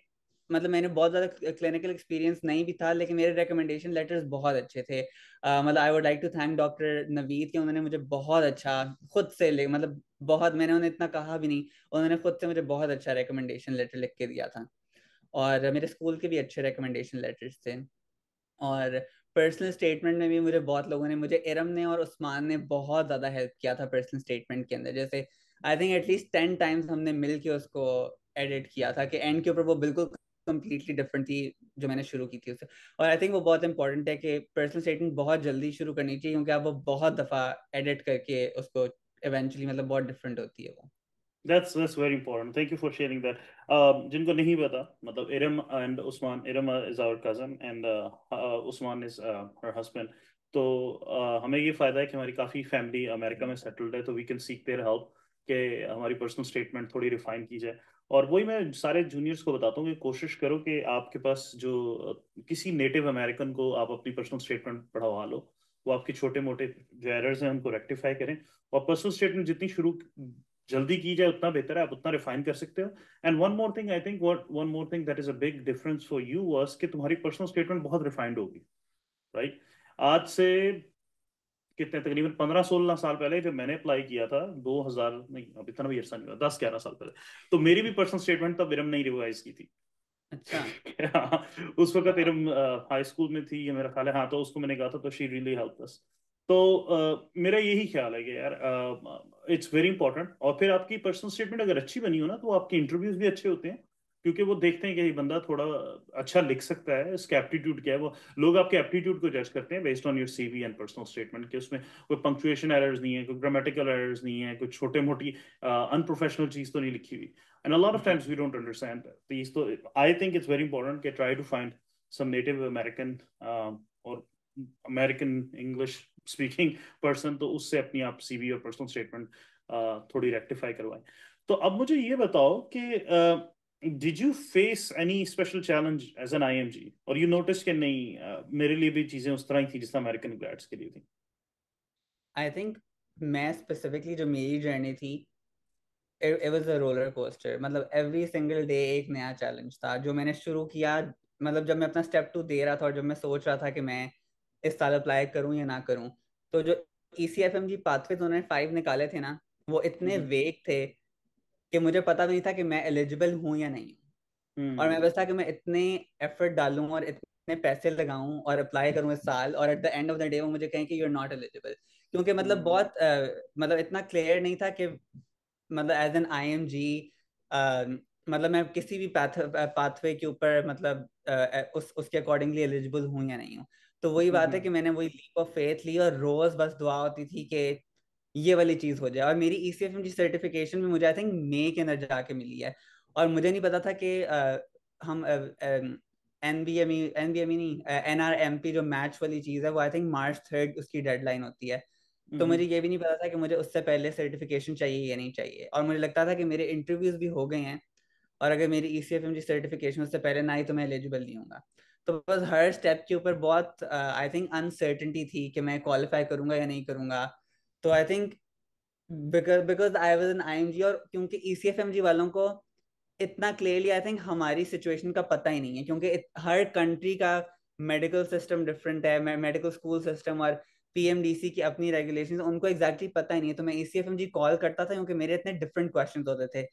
मतलब मैंने बहुत ज़्यादा क्लिनिकल एक्सपीरियंस नहीं भी था, लेकिन मेरे रिकमेंडेशन लेटर्स बहुत अच्छे थे। मतलब I would like to thank doctor Naveed कि उन्होंने मुझे बहुत अच्छा खुद से ले मतलब बहुत, मैंने उन्हें इतना कहा भी नहीं, उन्होंने खुद से मुझे बहुत अच्छा रिकमेंडेशन लेटर लिख के दिया था। और मेरे स्कूल के भी अच्छे रिकमेंडेशन लेटर्स थे। और पर्सनल स्टेटमेंट में भी मुझे बहुत लोगों ने, मुझे इरम ने और उस्मान ने बहुत ज़्यादा हेल्प किया था पर्सनल स्टेटमेंट के अंदर। जैसे आई थिंक एटलीस्ट 10 टाइम्स हमने मिल के उसको एडिट किया था कि एंड के ऊपर वो बिल्कुल कंप्लीटली डिफरेंट थी जो मैंने शुरू की थी उससे। और आई थिंक वो बहुत इंपॉर्टेंट है कि पर्सनल स्टेटमेंट बहुत जल्दी शुरू करनी चाहिए, क्योंकि आप वो बहुत दफ़ा एडिट करके उसको इवेंचुअली मतलब बहुत डिफरेंट होती है वो। That's very important. Thank you for sharing that. जिनको नहीं पता, मतलब Iram and Usman, Iram is our cousin and Usman is her husband. तो हमें ये फायदा है कि हमारी काफ़ी फैमिली अमेरिका में सेटल्ड है, तो we can seek their help कि हमारी पर्सनल स्टेटमेंट थोड़ी रिफाइन की जाए। और वही मैं सारे जूनियर्स को बताता हूँ कि कोशिश करो कि आपके पास जो किसी नेटिव अमेरिकन को आप अपनी पर्सनल स्टेटमेंट पढ़वा लो, वो आपके छोटे मोटे जो एरर्स हैं उनको रेक्टिफाई करें। और पर्सनल स्टेटमेंट जितनी शुरू जल्दी की जाए उतना बेहतर है, आप उतना रिफाइन कर सकते हो। And one more thing, I think what one more thing that is a big difference for you was कि तुम्हारी पर्सनल स्टेटमेंट बहुत रिफाइंड होगी, राइट? आज से कितने, तकरीबन 15-16 साल पहले जब मैंने अप्लाई किया था, 2000 नहीं, अब इतना भी अरसा नहीं हुआ, 10-11 साल पहले, तो मेरी भी पर्सनल स्टेटमेंट तब इरम ने रिवाइज की थी। अच्छा। हाँ, उस वक्त इरम हाई स्कूल में थी, ये मेरा ख्याल है, हाँ, तो उसको मैंने कहा था, तो शी रियली हेल्प अस। तो मेरा यही ख्याल है कि यार इट्स वेरी इंपॉर्टेंट। और फिर आपकी पर्सनल स्टेटमेंट अगर अच्छी बनी हो ना, तो आपके इंटरव्यूज भी अच्छे होते हैं, क्योंकि वो देखते हैं कि ये बंदा थोड़ा अच्छा लिख सकता है, इसका एप्टीट्यूड क्या है। वो लोग आपके एप्टीट्यूड को जज करते हैं based on your CV and personal statement, कि उसमें कोई पंक्चुएशन एरर्स नहीं है, कोई ग्रामेटिकल एरर्स नहीं है, कोई छोटे मोटी अनप्रोफेशनल चीज तो नहीं लिखी हुई। And a lot of times we don't understand these. So I think it's very important to try to find some Native American or American English speaking person, तो उससे अपनी आप सीवी और पर्सनल स्टेटमेंट थोड़ी रेक्टिफाई करवाएं। तो अब मुझे ये बताओ कि did you face any special challenge as an IMG, और you noticed कि नहीं मेरे लिए भी चीजें उस तरह ही थी जिस तरह अमेरिकन ग्रेड्स के लिए थी? आई थिंक मैं स्पेसिफिकली जो मेरी जर्नी थी, it was a roller coaster. मतलब एवरी सिंगल डे एक नया चैलेंज था जो मैंने शुरू किया। मतलब जब मैं अपना स्टेप 2 दे रहा था और जब मैं सोच रहा था कि मैं इस साल अप्लाई करूं या ना करूं, तो जो ECFMG पाथवेज उन्होंने 5 निकाले थे ना, वो इतने हम्म। वेग थे कि मुझे पता भी नहीं था कि मैं एलिजिबल हूं या नहीं। और मैं हम्म। बस था कि मैं इतने एफर्ट डालूं और इतने पैसे लगाऊं और अप्लाई करूं इस साल, और at the end of the day वो मुझे कहें कि यू आर नॉट एलिजिबल। क्योंकि मतलब हम्म। बहुत मतलब इतना क्लियर नहीं था कि मतलब एज एन IMG मतलब मैं किसी भी पाथवे के ऊपर मतलब उसके अकॉर्डिंगली एलिजिबल हूँ या नहीं हूँ। तो वही बात है हम्म। कि मैंने वही लीप ऑफ फेथ ली, और रोज बस दुआ होती थी कि ये वाली चीज हो जाए। और मेरी ECFMG सर्टिफिकेशन भी मुझे आई थिंक मई के अंदर जाके मिली है। और मुझे नहीं पता था कि हम NBME नहीं, NRMP जो मैच वाली चीज है, वो आई थिंक March 3 उसकी डेडलाइन होती है। तो मुझे हम्म। ये भी नहीं पता था कि मुझे उससे पहले सर्टिफिकेशन चाहिए या नहीं चाहिए। और मुझे लगता था कि मेरे इंटरव्यूज भी हो गए हैं, और अगर मेरी ECFMG सर्टिफिकेशन उससे पहले ना आई तो मैं एलिजिबल नहीं होऊंगा। तो बस हर स्टेप के ऊपर बहुत आई थिंक अनसर्टेनिटी थी कि मैं क्वालिफाई करूंगा या नहीं करूंगा। तो I think because because I was an IMG, और क्योंकि ECFMG वालों को इतना क्लियरली आई थिंक हमारी सिचुएशन का पता ही नहीं है, क्योंकि हर कंट्री का मेडिकल सिस्टम डिफरेंट है, मेडिकल स्कूल सिस्टम और PMDC की अपनी रेगुलेशंस उनको एग्जैक्टली पता ही नहीं है। तो मैं ECFMG कॉल करता था क्योंकि मेरे इतने डिफरेंट क्वेश्चंस होते थे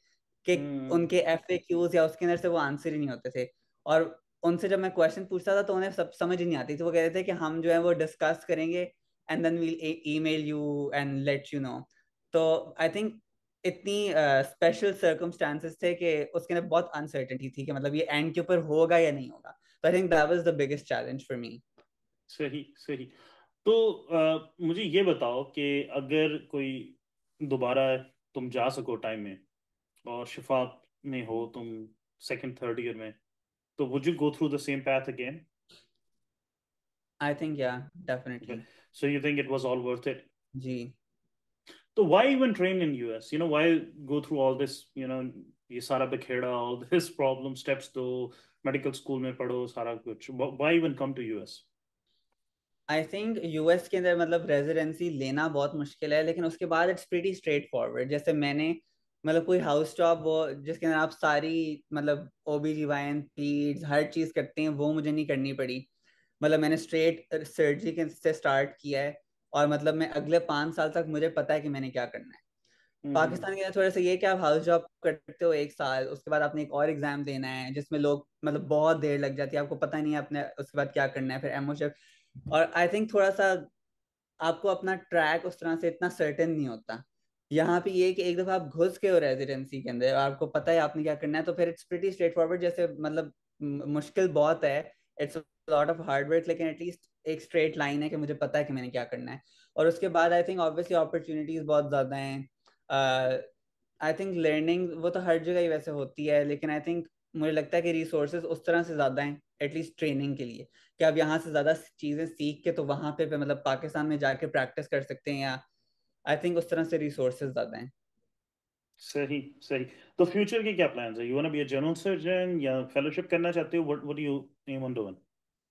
कि हम्म। उनके FAQs या उसके अंदर से वो आंसर ही नहीं होते थे। और उनसे जब मैं क्वेश्चन पूछता था तो उन्हें सब समझ ही नहीं आती थी। वो कहते थे कि हम जो है वो डिस्कस करेंगे and then we'll email you and let you know. तो आई थिंक इतनी स्पेशल सर्कमस्टांसेस थे कि उसके अंदर बहुत अनसर्टेनिटी थी कि मतलब ये एंड के ऊपर होगा या नहीं होगा। तो I think that was the biggest challenge for me. सही सही। तो मुझे ये बताओ कि अगर कोई दोबारा तुम जा सको टाइम में, और शिफा में हो तुम, सेकंड थर्ड ईयर में, तो would you go through the same path again? I think या Okay. Definitely. So you think it was all worth it? जी। So why even train in US? Why go through all this, ये सारा बखेड़ा, all this problem, steps दो, medical school में पढ़ो, सारा कुछ, why even come to US? I think US के अंदर मतलब रेजिडेंसी लेना बहुत मुश्किल है, लेकिन उसके बाद इट्स प्रीटी स्ट्रेट फॉरवर्ड। जैसे मैंने मतलब कोई हाउस जॉब वो जिसके अंदर आप सारी मतलब OB-GYN पीड्स हर चीज करते हैं, वो मुझे नहीं करनी पड़ी। मतलब मैंने स्ट्रेट सर्जरी के से स्टार्ट किया है, और मतलब मैं अगले 5 साल तक मुझे पता है कि मैंने क्या करना है। हम्म। पाकिस्तान के अंदर थोड़ा सा ये कि आप हाउस जॉब करते हो 1 साल, उसके बाद आपने एक और एग्जाम देना है जिसमें लोग मतलब बहुत देर लग जाती है, आपको पता नहीं है आपने उसके बाद क्या करना है, फिर एमओ। और आई थिंक थोड़ा सा आपको अपना ट्रैक उस तरह से इतना सर्टेन नहीं होता। यहाँ पे ये कि एक दफा आप घुस गए हो रेजिडेंसी के अंदर, आपको पता है आपने क्या करना है, तो फिर इट्स प्रीटी स्ट्रेट फॉरवर्ड। जैसे मतलब मुश्किल बहुत है, it's lot of hard work, लेकिन एटलीस्ट एक स्ट्रेट लाइन है कि मुझे पता है कि मैंने क्या करना है। और उसके बाद आई थिंक ऑब्वियसली अपॉर्चुनिटीज बहुत ज्यादा हैं। आई थिंक लर्निंग वो तो हर जगह ही वैसे होती है, लेकिन आई थिंक मुझे लगता है कि रिसोर्सेज उस तरह से ज्यादा हैं एटलीस्ट ट्रेनिंग के लिए, कि आप यहाँ से ज्यादा चीजें सीख के तो वहां पे मतलब पाकिस्तान में जाके प्रैक्टिस कर सकते हैं। या आई थिंक उस तरह से रिसोर्सेज ज्यादा हैं। सही सही। तो फ्यूचर के क्या प्लान्स है? You want be a general surgeon या फेलोशिप करना चाहते हो? What do you aim on doing?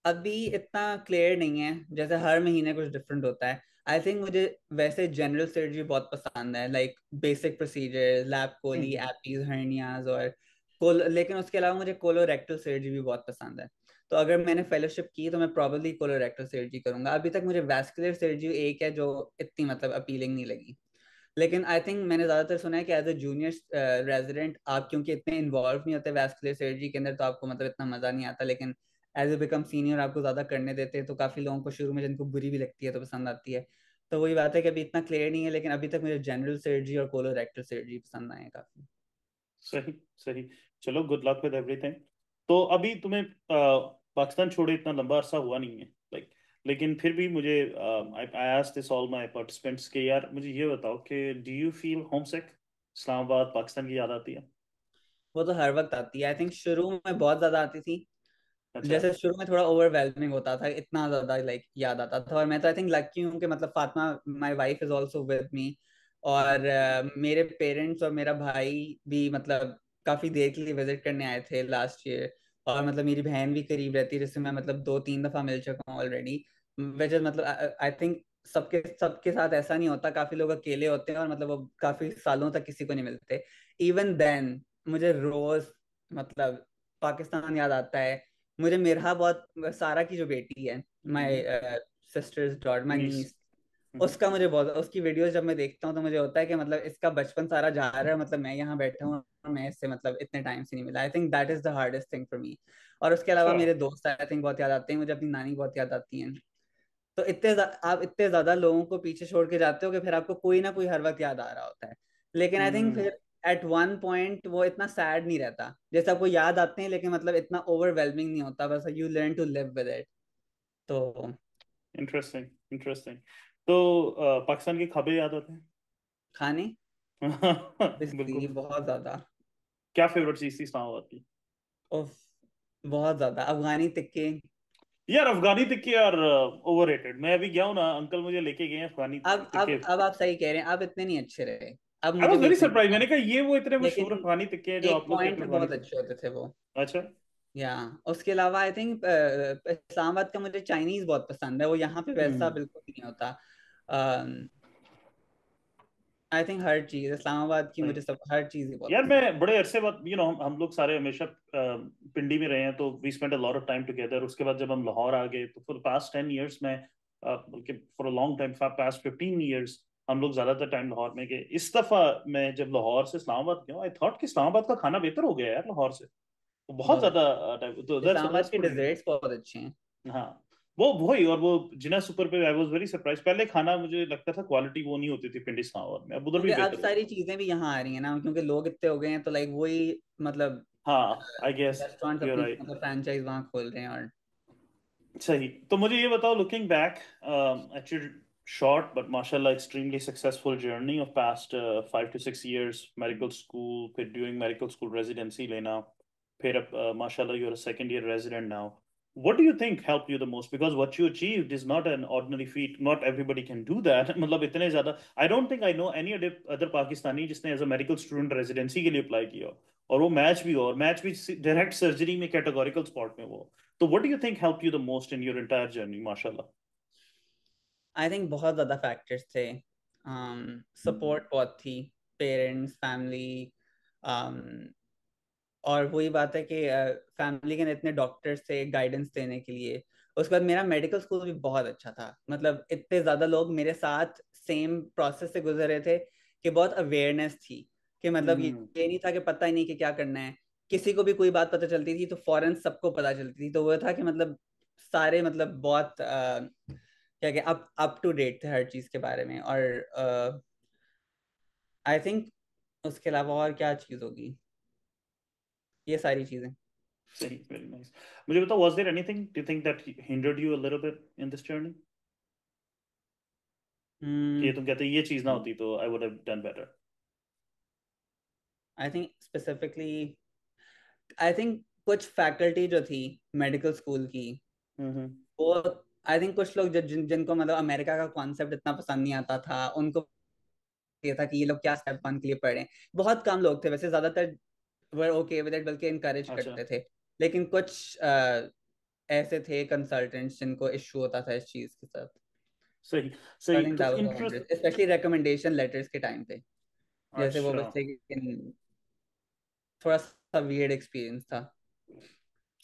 अभी इतना क्लियर नहीं है, जैसे हर महीने कुछ डिफरेंट होता है। आई थिंक मुझे वैसे जनरल सर्जरी बहुत पसंद है, like basic procedure, lap chole, appies, hernias और कोल। लेकिन उसके अलावा मुझे कोलोरेक्टल सर्जरी भी बहुत पसंद है। तो अगर मैंने फेलोशिप की तो मैं प्रोबेबली कोलोरेक्टल सर्जरी करूंगा। अभी तक मुझे वैस्कुलर सर्जरी एक है जो इतनी मतलब अपीलिंग नहीं लगी। लेकिन आई थिंक मैंने ज्यादातर सुना है कि एज अ जूनियर रेजिडेंट आप क्योंकि इतने इन्वॉल्व नहीं होते वैस्कुलर सर्जरी के अंदर, तो आपको मतलब इतना मजा नहीं आता। लेकिन एज ए बिकम सीनियर आपको ज्यादा करने देते हैं, तो काफी लोगों को शुरू में जिनको बुरी भी लगती है तो पसंद आती है। तो वही बात है कि अभी इतना क्लियर नहीं है, लेकिन अभी तक मुझे जनरल सर्जरी और कोलोरेक्टल सर्जरी पसंद आए हैं काफी। सही सही। चलो, गुड लक विद एवरीथिंग। तो अभी तुम्हें पाकिस्तान छोड़े इतना लंबा अरसा हुआ नहीं है, लाइक, लेकिन फिर भी मुझे I asked this all my participants के यार मुझे ये बताओ कि do you feel homesick? Islamabad, Pakistan की याद आती है? वो तो हर वक्त आती है। आई थिंक शुरू में बहुत ज्यादा आती थी। अच्छा। जैसे शुरू में थोड़ा ओवरवेलमिंग होता था, इतना ज्यादा लाइक याद आता था। और मैं तो आई थिंक लकी हूँ कि मतलब Fatima my wife is also with me. और मेरे पेरेंट्स और मेरा भाई भी मतलब काफी देर के लिए विजिट करने आए थे लास्ट ईयर। और मतलब मेरी बहन भी करीब रहती है, जिससे मैं मतलब 2-3 दफा मिल चुका हूँ ऑलरेडी। वजह मतलब आई थिंक सबके सबके साथ ऐसा नहीं होता, काफी लोग अकेले होते हैं और मतलब वो काफी सालों तक किसी को नहीं मिलते। इवन देन मुझे रोज मतलब पाकिस्तान याद आता है। मुझे मिरहा बहुत, सारा की जो बेटी है, my sister's daughter, my niece. Niece, उसका मुझे बहुत, उसकी वीडियोस जब मैं देखता हूँ तो मुझे होता है कि मतलब इसका बचपन सारा जा रहा है, मतलब मैं यहाँ बैठा हूँ और मैं इससे मतलब इतने टाइम से नहीं मिला। I think that is the hardest thing for me. और उसके अलावा अच्छा। मेरे दोस्त आई थिंक बहुत याद आते हैं मुझे, अपनी नानी बहुत याद आती हैं। तो आप इतने ज्यादा लोगों को पीछे छोड़ के जाते हो कि फिर आपको कोई ना कोई हर वक्त याद आ रहा होता है। लेकिन आई थिंक हम्म। फिर एट वन पॉइंट वो इतना सैड नहीं रहता। जैसे आपको याद आते हैं लेकिन मतलब इतना ओवरवेलमिंग नहीं होता, बस you learn to live with it. तो इंटरेस्टिंग इंटरेस्टिंग। तो पाकिस्तान के खबरें याद आते खाने हैं? ऑब्वियसली बिल्कुल। बहुत ज्यादा। क्या फेवरेट चीज थी इस्लामाबाद की? उफ, बहुत ज्यादा अफगानी टिक्के। यार अफगानी टिक्के यार ओवररेटेड। मैं अभी गया हूँ ना, अंकल मुझे लेके गए हैं अफगानी अब टिक्के। अब अब आप सही कह रहे हैं, अब इतने नहीं अच्छे रहे। अब आई मुझे वाज भी वेरी इतने नहीं सरप्राइज, मैंने पसंद। कहा ये वो इतने मशहूर लेकिन अफगानी टिक्के हैं जो एक आप लोग कहते पॉइंट हो पे अफगानी बहुत टिक्के। अच्छे होते थे वो। अच्छा। या उसके अलावा आई थिंक इस्लामाबाद का मुझे चाइनीज बहुत पसंद है, वो यहाँ पे वैसा हम्म। बिल्कुल भी नहीं होता। आई थिंक हर चीज इस्लामाबाद की सही। मुझे सब हर चीज ही बहुत यार पसंद मैं बड़े अरसे बाद हम लोग सारे हमेशा पिंडी में रहे हैं, तो we spend a lot of time together. उसके बाद जब हम लाहौर आ गए तो फॉर पास्ट 10 ईयर्स में, बल्कि for a long time, past 15 years हम लोग ज्यादातर टाइम लाहौर में गए। इस दफा मैं जब लाहौर से इस्लामाबाद गया, आई थॉट कि इस्लामाबाद का खाना बेहतर हो गया यार लाहौर से। तो बहुत बहुत ज्यादा अच्छा। तो इस्लामाबाद दैट्स के गुड। डिजर्ट्स बहुत अच्छे हैं। हाँ। वो वही, और वो जिना सुपर पे आई वाज वेरी सरप्राइज। पहले खाना मुझे लगता था क्वालिटी वो नहीं होती थी पिंडी इस्लामाबाद में, अब उधर भी क्योंकि अब बेहतर हो गया। सारी चीजें भी यहाँ आ रही हैं ना, क्योंकि लोग इतने हो गए हैं, तो लाइक वही मतलब हाँ, I guess restaurants you are अपनी राइट। मतलब फ्रेंचाइज वहाँ खोल रहे हैं। और सही। तो मुझे ये बताओ, looking back at your short but mashallah extremely successful journey of past 5 to 6 years, medical school, फिर during medical school residency लेना, फिर अब mashallah you're a second year resident now. What do you think helped you the most? Because what you achieved is not an ordinary feat. Not everybody can do that. मतलब इतने ज्यादा I don't think I know any other Pakistani जिसने as a medical student residency के लिए apply किया हो। और वो मैच भी हो, और मैच भी डायरेक्ट सर्जरी में कैटेगोरिकल स्पॉट में वो। तो what do you think help you the most in your entire journey माशाल्लाह? आई थिंक बहुत ज्यादा फैक्टर्स थे। सपोर्ट बहुत थी, पेरेंट्स, फैमिली। और वही बात है कि फैमिली के इतने डॉक्टर्स थे गाइडेंस देने के लिए। उसके बाद मेरा मेडिकल स्कूल भी बहुत अच्छा था, मतलब इतने ज्यादा लोग मेरे साथ सेम प्रोसेस से गुजर रहे थे कि बहुत अवेयरनेस थी। कि मतलब हम्म। ये नहीं था कि पता ही नहीं कि क्या करना है। किसी को भी कोई बात पता चलती थी तो फौरन सबको पता चलती थी। तो वो था कि मतलब सारे मतलब बहुत क्या क्या अप टू डेट थे हर चीज के बारे में। और आई थिंक उसके अलावा और क्या चीज होगी, ये सारी चीजें। सही, वेरी नाइस। मुझे बताओ, was there anything do you think that hindered you a little bit in this journey? कि तुम कहते ये चीज ना होती तो I would have done better? I think specifically I think कुछ फैकल्टी जो थी मेडिकल स्कूल की, हम्म। वो आई थिंक कुछ लोग जिनको मतलब अमेरिका का कॉन्सेप्ट इतना पसंद नहीं आता था, उनको ये था कि ये लोग क्या स्टेप वन के लिए पढ़े। बहुत कम लोग थे वैसे, ज्यादातर वर ओके विद इट, बल्कि इनकरेज अच्छा। करते थे। लेकिन कुछ ऐसे थे कंसल्टेंट्स जिनको इश्यू होता था इस चीज के साथ। सही आई सही। थिंक तो that was interest. Hundred, specially recommendation letters के टाइम पे। जैसे वो अच्छा। बच्चे थोड़ा सा वियर्ड एक्सपीरियंस था।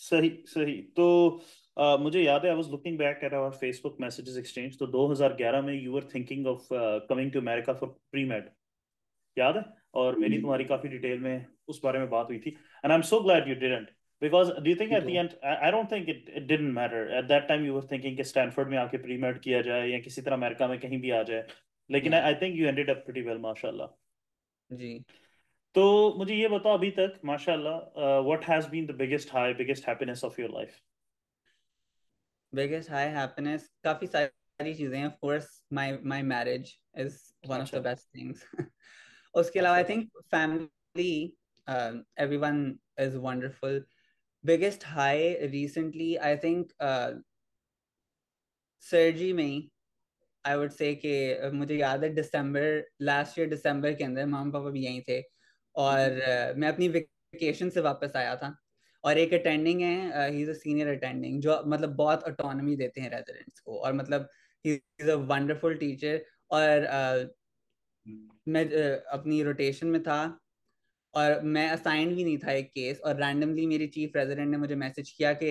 सही सही। तो मुझे याद है, I was looking back at our Facebook messages exchange, तो 2011 में you were thinking of coming to America for pre med, याद है? और मेरी तुम्हारी काफी डिटेल में उस बारे में बात हुई थी, and I am so glad you didn't, because do you think at the जी end, I don't think it didn't matter at that time, you were thinking कि स्टैनफोर्ड में आके प्री med किया जाए या किसी तरह अमेरिका में कहीं भी आ जाए, लेकिन या I think you ended up pretty well माशाल्लाह। जी। तो मुझे ये बताओ, अभी तक माशाल्लाह what has been the biggest high, biggest happiness of your life? Biggest high happiness काफी सारी चीजें हैं, of course my my marriage is one of the अच्छा, बेस्ट थिंग्स। उसके अलावा आई माशाल्लाह। Think family, everyone is wonderful. Biggest high recently I think surgery में ही, आई वुड से कि मुझे याद है दिसंबर, लास्ट ईयर दिसंबर के अंदर मामा पापा भी यहीं थे, और मैं अपनी वेकेशन से वापस आया था। और एक अटेंडिंग है, he is a senior attending, जो मतलब बहुत ऑटोनॉमी देते हैं रेजिडेंट्स को, और मतलब he is a wonderful teacher. और मैं अपनी रोटेशन में था, और मैं असाइंड भी नहीं था एक केस, और रैंडमली मेरी चीफ रेजिडेंट ने मुझे मैसेज किया कि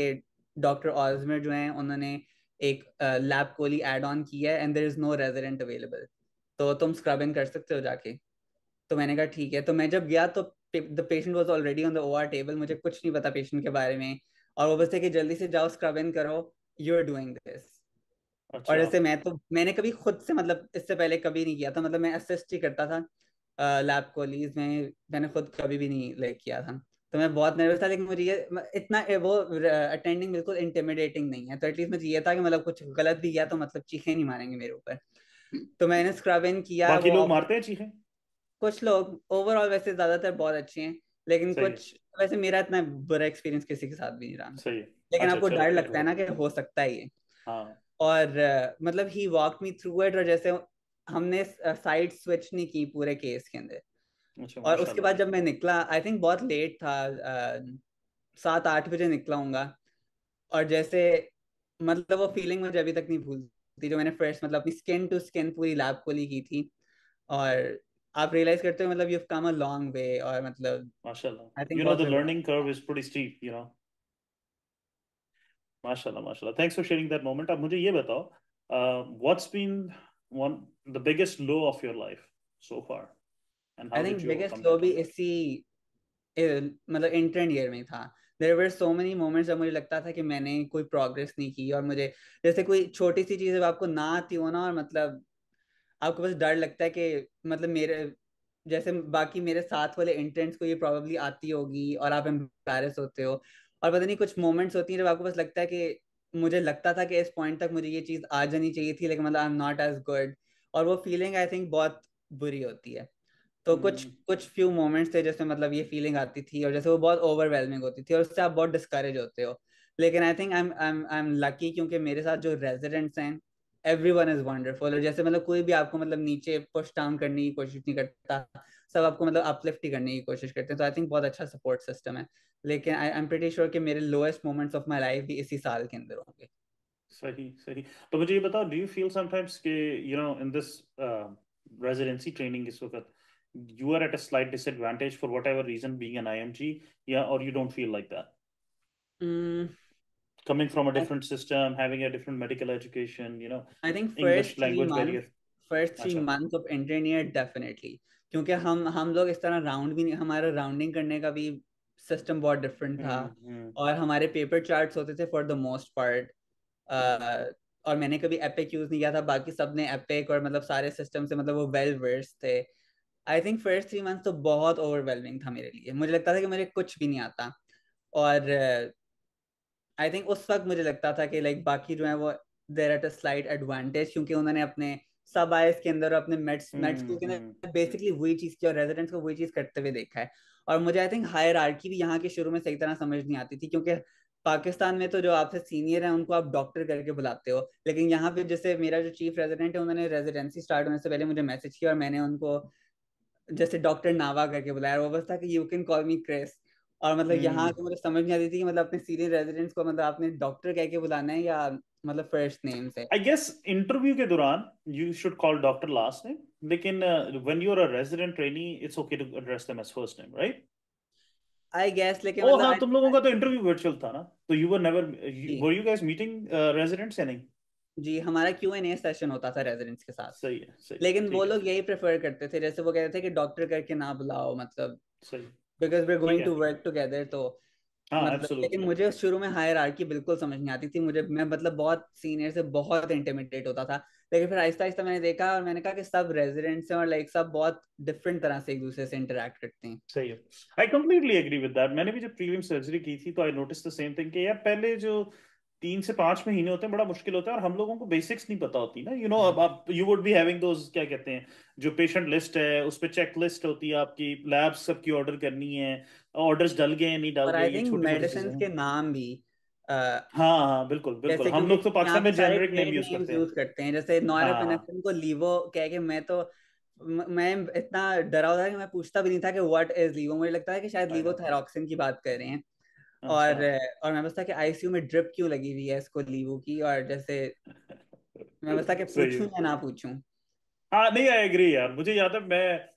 डॉक्टर ऑजमर जो हैं उन्होंने एक लैब कोली एड ऑन किया है and there is no resident available, तो तुम स्क्रबिंग कर सकते हो जाके। तो मैंने कहा ठीक है। तो मैं जब गया तो the patient was already on the OR table, मुझे कुछ नहीं पता पेशेंट के बारे में, और वो बस है कि जल्दी से जाओ स्क्रबिंग करो, यू आर डूइंग दिस। और अच्छा। जैसे मैंने कभी खुद से मतलब इससे पहले कभी नहीं किया था, मतलब मैं असिस्ट ही करता था लैब कोलीज में, मैंने खुद कभी भी नहीं लाइक किया था। तो मैं बहुत नर्वस था, लेकिन मुझे ये इतना वो अटेंडिंग बिल्कुल इंटिमिडेटिंग नहीं है, तो एटलीस्ट मुझे ये था कि मतलब कुछ गलत भी किया तो मतलब चीखें नहीं मारेंगे मेरे ऊपर। तो मैंने स्क्रब इन किया बाकी वो लोग मारते हैं चीखें? कुछ लोग ओवरऑल वैसे ज्यादातर बहुत अच्छे हैं, लेकिन सही है। कुछ वैसे मेरा इतना बुरा एक्सपीरियंस किसी के साथ भी नहीं रहा। सही है। लेकिन अच्छा, आपको चलो डर फिर लगता है बहुत ना कि बढ़िया। हो सकता है ये। हाँ। और मतलब ही वॉक मी थ्रू इट, और जैसे हमने साइड स्विच नहीं की पूरे केस के अंदर। अच्छा, और उसके बाद माशाल्लाह। जब मैं निकला, आई थिंक बहुत लेट था, 7-8 बजे निकला हूँगा। और जैसे मतलब वो फीलिंग मुझे अभी तक नहीं भूलती, जो मैंने फर्स्ट मतलब अपनी स्किन टू स्किन पूरी लैब खोली की थी। और आप रियलाइज करते हो मतलब you come a long way, और मतलब आई माशाल्लाह, थिंक बहुत the reward. Learning curve is pretty steep. माशाल्लाह माशाल्लाह, thanks for sharing that moment. अब मुझे ये बताओ, what's been one the biggest low of your life so far, and I how did think you biggest overcome low that भी one? इसी मतलब intern year में था। There were so many moments जब मुझे लगता था कि मैंने कोई प्रोग्रेस नहीं की, और मुझे जैसे कोई छोटी सी चीज़ जब आपको ना आती हो ना, और मतलब आपको बस डर लगता है कि मतलब मेरे जैसे बाकी मेरे साथ वाले इंटर्न्स को ये प्रॉब्लली आती होगी, और आप एम्बैरेस होते हो। और पता नहीं कुछ मोमेंट्स होती हैं जब आपको बस लगता है कि मुझे लगता था कि इस पॉइंट तक मुझे ये चीज़ आ जानी चाहिए थी, लेकिन मतलब I am not as good. और वो फीलिंग आई थिंक बहुत बुरी होती है। तो कुछ हम्म। कुछ फ्यू मोमेंट्स थे जैसे मतलब ये फीलिंग आती थी, और जैसे वो बहुत ओवरवेलमिंग होती थी, और उससे आप बहुत डिस्करेज होते हो। लेकिन आई थिंक आई एम लकी, क्योंकि मेरे साथ जो रेजिडेंट्स हैं एवरीवन इज वंडरफुल, और जैसे मतलब कोई भी आपको मतलब नीचे पुश डाउन करने की कोशिश नहीं करता, सब आपको मतलब अपलिफ्ट ही करने की कोशिश करते हैं। तो आई थिंक बहुत अच्छा सपोर्ट सिस्टम है। लेकिन आई एम प्रीटी श्योर कि मेरे lowest moments of my life भी इसी साल के अंदर होंगे। सही सही। तो मुझे ये बताओ, डू यू फील समटाइम्स कि इन दिस रेजिडेंसी ट्रेनिंग इस वक्त you are at a slight disadvantage for whatever reason, being an IMG, yeah, or you don't feel like that, coming from a different system, having a different medical education, I think English language barrier? First three अच्छा। Month of intermediate definitely, क्योंकि हम लोग इस तरह round भी नहीं, हमारा rounding करने का भी सिस्टम बहुत डिफरेंट था। हम्म। और हमारे पेपर चार्ट्स होते थे फॉर द मोस्ट पार्ट। और मैंने कभी एपिक यूज नहीं किया था, बाकी सबने एपिक, और मतलब सारे सिस्टम से मतलब वो वेल वर्स थे। आई थिंक फर्स्ट 3 मंथ्स तो बहुत ओवरवेलमिंग था मेरे लिए, मुझे लगता था कि मुझे कुछ भी नहीं आता। और आई थिंक उस वक्त मुझे लगता था कि लाइक बाकी जो है वो there at a slight advantage, क्योंकि उन्होंने अपने सब आईएस के अंदर, अपने मेड स्कूल के हम्म। अंदर बेसिकली वही चीज की, और रेजिडेंट्स को वही चीज करते हुए देखा है। और मुझे आई थिंक हायरार्की भी यहाँ के शुरू में सही तरह समझ नहीं आती थी, क्योंकि पाकिस्तान में तो जो आपसे सीनियर है उनको आप डॉक्टर करके बुलाते हो, लेकिन यहाँ पे जैसे मेरा जो चीफ रेजिडेंट है उन्होंने रेजिडेंसी स्टार्ट होने से पहले मुझे मैसेज किया, और मैंने उनको जैसे डॉक्टर नावा करके बुलाया, और वो बस था कि you can call me Chris. और मतलब यहाँ हम्म। आके मुझे समझ नहीं आती थी कि मतलब अपने सीनियर रेजिडेंट्स को मतलब आपने डॉक्टर कह के बुलाना है या मतलब फर्स्ट नेम से। आई गेस इंटरव्यू के दौरान you should call doctor last name, लेकिन when you are a resident trainee, it's okay to address them as first name, right? I guess, लेकिन ओ मतलब हाँ, आई तुम लोगों का तो इंटरव्यू वर्चुअल था ना, तो यू वर नेवर, जी were you guys meeting residents या नहीं? जी, हमारा Q&A सेशन होता था रेजिडेंट्स के साथ। सही है, सही है, लेकिन वो ठीक है, लोग यही प्रेफर करते थे, जैसे वो कहते थे कि डॉक्टर करके ना बुलाओ, मतलब सही, बिकॉज वी आर ठीक गोइंग है, टू वर्क टुगेदर। तो हाँ मतलब लेकिन एब्सोल्युटली। मुझे शुरू में हायरार्की बिल्कुल समझ नहीं आती थी, मुझे मैं मतलब बहुत सीनियर से बहुत इंटिमिडेट होता था। लेकिन फिर आहिस्ता आहिस्ता मैंने देखा और मैंने कहा कि सब रेजिडेंट्स हैं और लाइक सब बहुत डिफरेंट तरह से एक दूसरे से इंटरेक्ट करते हैं। सही है, I completely agree with that. मैंने भी जब प्रीलिम सर्जरी की थी तो I notice the same thing कि यार पहले जो 3 से 5 महीने होते हैं बड़ा मुश्किल होता है, और हम लोगों को बेसिक्स नहीं पता होती ना, अब आप यू वुड बी हैविंग दोस, क्या कहते हैं, जो पेशेंट लिस्ट है उस पे चेक लिस्ट होती है आपकी, लैब्स सबकी ऑर्डर करनी है, ऑर्डर्स डल गए नहीं डल और गए, आई ये थिंक छोटी मोटी चीजें मेडिसिन हैं। के नाम भी हाँ हाँ, बिल्कुल बिल्कुल, जैसे, हम क्योंकि लोग तो यहाँ पाकिस्तान पे में सारे generic name trade use names करते हैं। यूज करते हैं, जैसे हाँ, नॉरएपिनेफ्रिन को लीवो कह के मैं इतना डरा हुआ था कि मैं पूछता भी नहीं था कि व्हाट इज लीवो, मुझे लगता है कि शायद आई लीवो नो। थायरॉक्सिन की बात कर रहे हैं। अच्छा। और और मैं बस था कि आईसीयू में ड्रिप क्यों लगी हुई है इसको लीवो की, और जैसे मैं बस था कि सही पूछूं है। या ना पूछूं। हाँ नहीं, आई एग्री यार, मुझे याद है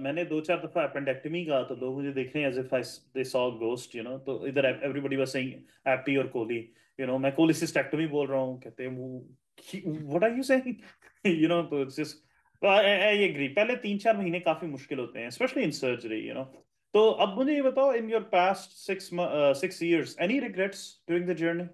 मैंने 2 4 दफा अपेंडेक्टमी का, तो लोग मुझे देख रहे हैं as if I they saw ghost, तो इधर एवरीबॉडी वाज सेइंग एपी और कोली, मैं कोलिसिस्टेक्टमी बोल रहा हूँ, कहते हैं व्हाट आर यू सेइंग, तो इट्स जस्ट, आई एग्री, पहले 3 4 महीने काफी मुश्किल होते हैं स्पेशली इन सर्जरी। तो अब मुझे ये बताओ, in your past 6 years, any regrets during the journey?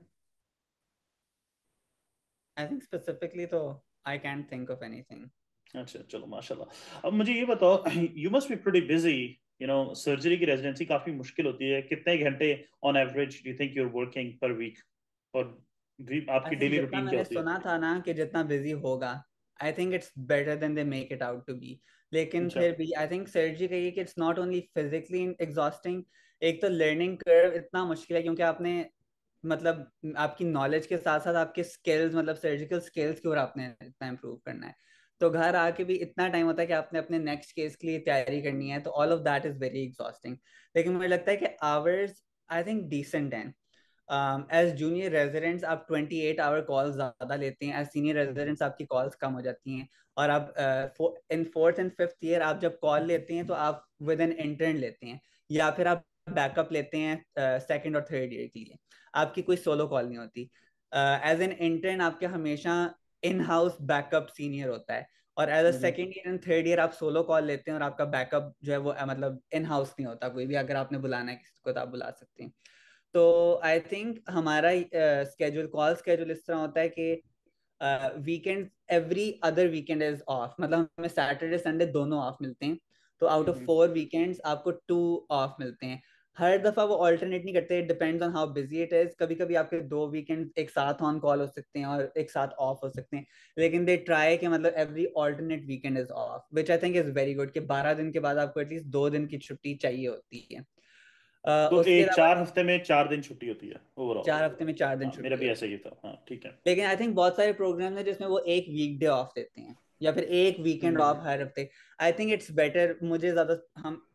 I think specifically तो I can't think of anything. अच्छा, चलो माशाल्लाह। अब मुझे ये बताओ, you must be pretty busy, surgery की रेजिडेंसी काफी मुश्किल होती है, कितने घंटे on average do you think you are working per week, और आई आपकी थिंक डेली जितना रूटीन क्या मैंने होती है? सुना था ना कि जितना बिजी होगा, I think it's better than they make it out to be. लेकिन अच्छा। फिर भी आई थिंक सर्जरी का ये कि it's not only physically exhausting, एक तो लर्निंग कर्व इतना मुश्किल है, क्योंकि आपने मतलब आपकी नॉलेज के साथ साथ आपके स्किल्स, मतलब सर्जिकल स्किल्स की ओर आपने इतना इम्प्रूव करना है। तो घर आके भी इतना टाइम होता है कि आपने अपने नेक्स्ट केस के लिए तैयारी करनी है, तो all of that is very exhausting. लेकिन मुझे लगता है कि आवर्स आई थिंक डिसेंट हैं। एज जूनियर रेजिडेंट्स आप 28 आवर कॉल्स ज़्यादा लेते हैं, एज सीनियर रेजिडेंट्स आपकी कॉल्स कम हो जाती हैं। और आप in fourth and fifth year आप जब कॉल लेते हैं तो आप विद एन इंटर्न लेते हैं, या फिर आप बैकअप लेते हैं सेकंड और थर्ड ईयर के लिए। आपकी कोई सोलो कॉल नहीं होती। एज एन इंटर्न आपके हमेशा इन हाउस बैकअप सीनियर होता है, और as a hmm. Second year and third year आप सोलो कॉल लेते हैं और आपका बैकअप जो है वो मतलब इन हाउस नहीं होता कोई भी, अगर आपने बुलाना है किसी को तो आप बुला सकते हैं। तो आई थिंक हमारा स्केड्यूल, कॉल स्केड्यूल इस तरह होता है कि weekend, every other weekend is of, मतलब हमें सैटरडे संडे दोनों ऑफ मिलते हैं। तो आउट ऑफ हम्म। 4 वीकेंड्स आपको 2 ऑफ मिलते हैं। हर दफा वो ऑल्टरनेट नहीं करते, depends on how busy it is. कभी कभी आपके 2 वीकेंड एक साथ ऑन कॉल हो सकते हैं और एक साथ ऑफ हो सकते हैं, लेकिन दे ट्राई कि मतलब every alternate weekend is of, which I think is very good, कि 12 दिन के बाद आपको एटलीस्ट 2 दिन की छुट्टी चाहिए होती है। तो उसके एक अलावा 4 हफ्ते में 4 दिन छुट्टी होती है ओवरऑल? 4 हफ्ते में 4 दिन हाँ, मेरा छुट्टी भी होती ऐसा है। ही था, हाँ ठीक है। लेकिन आई थिंक बहुत सारे प्रोग्राम हैं जिसमें वो एक वीकडे ऑफ देते हैं या फिर एक वीकेंड हम्म। ऑफ हर हफ्ते। आई थिंक इट्स बेटर, मुझे ज्यादा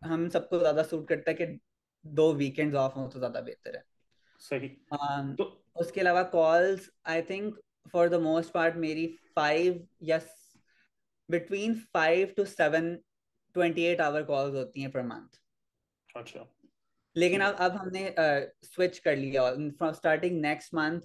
हम सबको ज्यादा सूट करता है कि 2 वीकेंड्स ऑफ हो तो ज्यादा बेहतर है। सही। um, तो उसके अलावा calls I think for the most part मेरी 5 या बिटवीन 5 to 7 28 आवर कॉल्स होती हैं पर मंथ। अच्छा, लेकिन ठीक है। अब हमने स्विच कर लिया, फ्रॉम स्टार्टिंग नेक्स्ट मंथ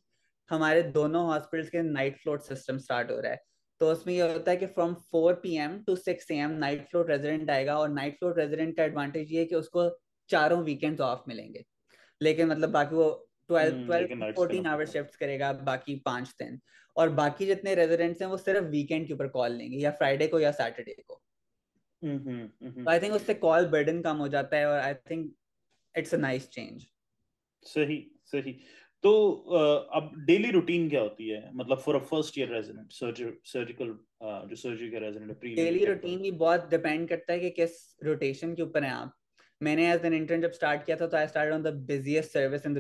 हमारे दोनों हॉस्पिटल्स के नाइट फ्लोट सिस्टम स्टार्ट हो रहा है। तो उसमें ये होता है कि from 4 PM to 6 AM night float resident आएगा, और नाइट फ्लोट रेजिडेंट का एडवांटेज ये है कि उसको चारों वीकेंड्स ऑफ मिलेंगे। लेकिन मतलब बाकी वो ट्वेल्व ट्वेल्व लेकिन नाइट्स के ना। 14 आवर शिफ्ट करेगा बाकी 5 दिन। और बाकी जितने रेजिडेंट्स हैं वो सिर्फ वीकेंड के ऊपर कॉल लेंगे, या फ्राइडे को या सैटरडे को। तो आई थिंक उससे कॉल बर्डन कम हो जाता है, और I think it's a nice change. सही, सही। तो अब डेली रूटीन क्या होती है, मतलब for a first year resident, surgical, जो सर्जरी का रेजिडेंट है, प्रीलिम डेली टेक वाला? रूटीन भी बहुत डिपेंड करता है कि किस रोटेशन के ऊपर हैं आप। मैंने एज एन इंटर्न जब स्टार्ट किया था तो I started on the busiest service in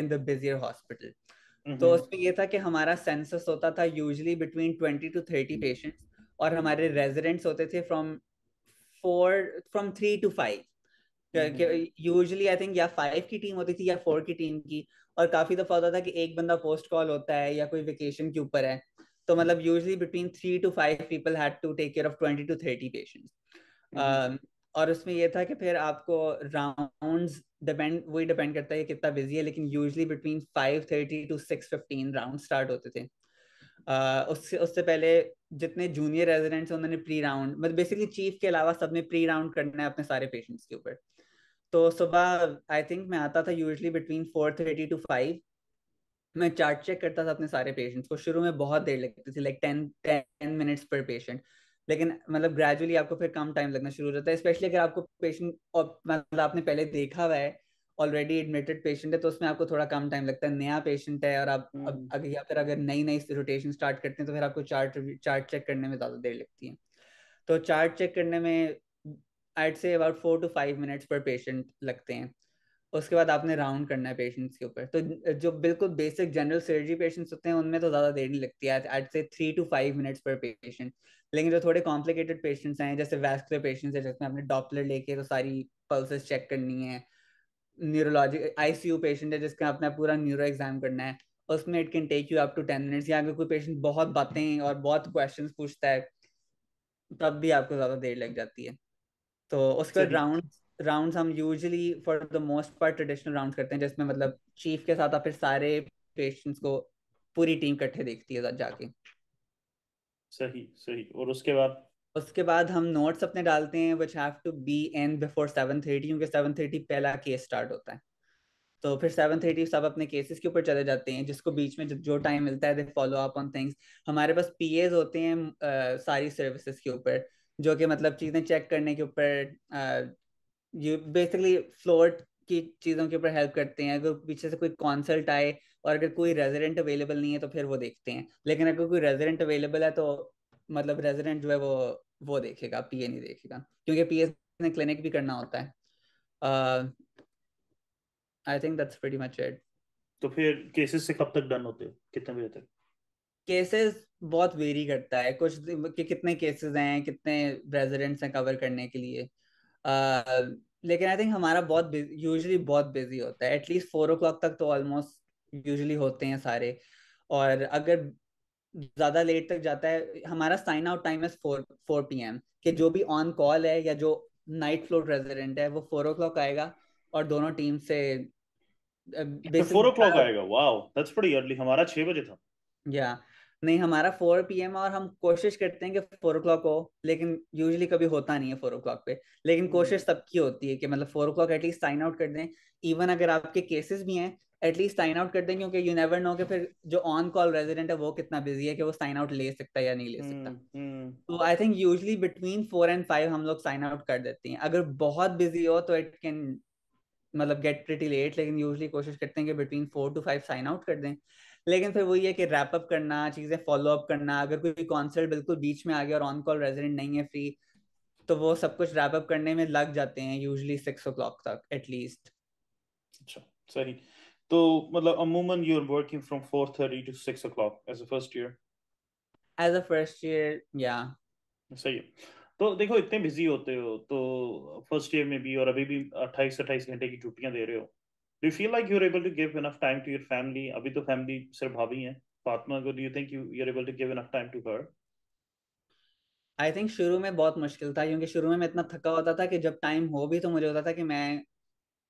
the busier hospital. तो हम्म। उसमें ये था कि हमारा सेंसस होता था यूजुअली बिटवीन 20 to 30 पेशेंट्स, और हमारे रेजिडेंट्स होते थे from 3 to 5। Hmm. Usually I think या 5 की टीम होती थी या 4 की टीम की। और काफी दफा होता था कि एक बंदा पोस्ट कॉल होता है या कोई वेकेशन के ऊपर है। तो मतलब usually between 3 to 5 people had to take care of 20 to 30 patients. हम्म। और उसमें ये था कि फिर आपको राउंड्स वही डिपेंड करता है कि कितना बिजी है, लेकिन usually between 5:30 to 6:15 round start होते थे। उससे उससे पहले जितने जूनियर रेजिडेंट्स हैं उन्होंने प्री राउंड, मतलब बेसिकली चीफ के अलावा सबने प्री राउंड करना है अपने सारे पेशेंट्स के ऊपर। तो सुबह आई थिंक मैं आता था यूजली बिटवीन 4:30 to 5। मैं चार्ट चेक करता था अपने सारे पेशेंट्स को। शुरू में बहुत देर लगती थी, लाइक 10 मिनट्स पर पेशेंट, लेकिन मतलब ग्रेजुअली आपको फिर कम टाइम लगना शुरू हो जाता है, स्पेशली अगर आपको पेशेंट और मतलब आपने पहले देखा हुआ है, ऑलरेडी एडमिटेड पेशेंट है, तो उसमें आपको थोड़ा कम टाइम लगता है। नया पेशेंट है और आप अब हम्म। अगर या फिर अगर नई नई रोटेशन स्टार्ट करते हैं तो फिर आपको चार्ट चेक करने में ज़्यादा देर लगती है। तो चार्ट चेक करने में I'd say about 4 to 5 minutes पर पेशेंट लगते हैं। उसके बाद आपने राउंड करना है पेशेंट्स के ऊपर। तो जो बिल्कुल बेसिक जनरल सर्जरी पेशेंट्स होते हैं उनमें तो ज़्यादा देर नहीं लगती है, I'd से 3 to 5 मिनट्स पर पेशेंट। लेकिन जो थोड़े कॉम्प्लिकेटेड पेशेंट्स हैं, जैसे वैस्कुलर पेशेंट्स हैं जिसमें आपने डॉपलर लेके तो सारी पल्सेस चेक करनी है, न्यूरोलॉजी आईसीयू पेशेंट है जिसका अपना पूरा न्यूरो एग्जाम करना है, उसमें it can take you up to 10 minutes. या अगर कोई पेशेंट बहुत बातें और बहुत क्वेश्चंस पूछता है तब भी आपको ज्यादा देर लग जाती है। तो उसके बाद सही। राउंड्स हम usually for the most part traditional rounds करते हैं, जिसमें मतलब चीफ के साथ आप फिर सारे पेशेंट्स को पूरी टीम इकट्ठे देखती है जाके। सही सही। और उसके बाद? उसके बाद हम नोट्स अपने डालते हैं which have to be in before 7:30, क्योंकि 7:30 पहला केस स्टार्ट होता है। तो फिर 7:30 सब अपने केसेस के ऊपर चले जाते हैं, जिसको बीच में जो टाइम मिलता है they follow up on things. हमारे पास पीएज होते हैं सारी सर्विसेज के ऊपर, जो कि मतलब चीजें चेक करने के ऊपर ये बेसिकली फ्लोर की चीजों के ऊपर हेल्प करते हैं। अगर पीछे से कोई कंसल्ट आए और अगर कोई रेजिडेंट अवेलेबल नहीं है तो फिर वो देखते हैं, लेकिन अगर कोई रेजिडेंट अवेलेबल है तो मतलब रेजिडेंट जो है वो देखेगा, पीए नहीं देखेगा, क्योंकि पीए ने क्लिनिक भी करना होता है। आई think that's pretty much it. तो फिर केसेस से कब तक डन होते हो, कितने बजे तक? केसेस बहुत वेरी करता है, कि कितने केसेस हैं, कितने रेजिडेंट्स हैं कवर करने के लिए। लेकिन आई थिंक हमारा बहुत यूजुअली बहुत बिजी होता है, एटलीस्ट 4 o'clock तक तो ऑलमोस्ट यूजुअली होते हैं सारे। और अगर ज्यादा लेट तक जाता है, हमारा साइन आउट टाइम है 4 PM, कि जो भी ऑन कॉल है या जो नाइट फ्लोर रेजिडेंट है वो 4 o'clock आएगा और दोनों टीम से अच्छा, 4 o'clock बेसिकली। आएगा? वाह, दैट्स प्रीटी अर्ली। हमारा 6 बजे था। या नहीं, हमारा 4 PM और हम कोशिश करते हैं कि 4 o'clock हो, लेकिन यूजुअली कभी होता नहीं है 4 o'clock पे। लेकिन हम्म। कोशिश सबकी होती है कि मतलब 4 o'clock एटलीस्ट साइन आउट कर दें। इवन अगर आपके केसेस भी हैं एटलीस्ट साइन आउट कर दें, क्योंकि यू नेवर नो कि फिर जो ऑन कॉल रेजिडेंट है वो कितना बिजी है कि वो साइन आउट ले सकता है या नहीं ले सकता। हम्म। तो I think usually between 4 and 5 हम लोग साइन आउट कर देते हैं। अगर बहुत बिजी हो तो इट कैन मतलब गेट प्रिटी लेट, लेकिन यूजली कोशिश करते हैं कि बिटवीन 4 to 5 साइन आउट कर दें। लेकिन फिर वही है कि रैप अप करना, चीजें फॉलो अप करना, अगर कोई कॉन्सर्ट बिल्कुल बीच में आ गया और ऑन कॉल रेजिडेंट नहीं है फ्री, तो वो सब कुछ रैप अप करने में लग जाते हैं यूजली 6 o'clock तक एटलीस्ट। अच्छा, सही। तो मतलब अमूमन you are working from 4:30 to 6 o'clock as a first year? As a first year या। सही है। तो देखो, इतने बिजी होते हो तो फर्स्ट ईयर में भी और अभी भी 28-28 घंटे की छुट्टियां दे रहे हो, do you feel like you are able to give enough time to your family? अभी तो फैमिली सिर्फ भाभी है, फातिमा को do you think you are able to give enough time to her? I think शुरू में बहुत मुश्किल था, क्योंकि शुरू में मैं इतना थका होता था कि जब टाइम हो भी तो मुझे होता था कि मैं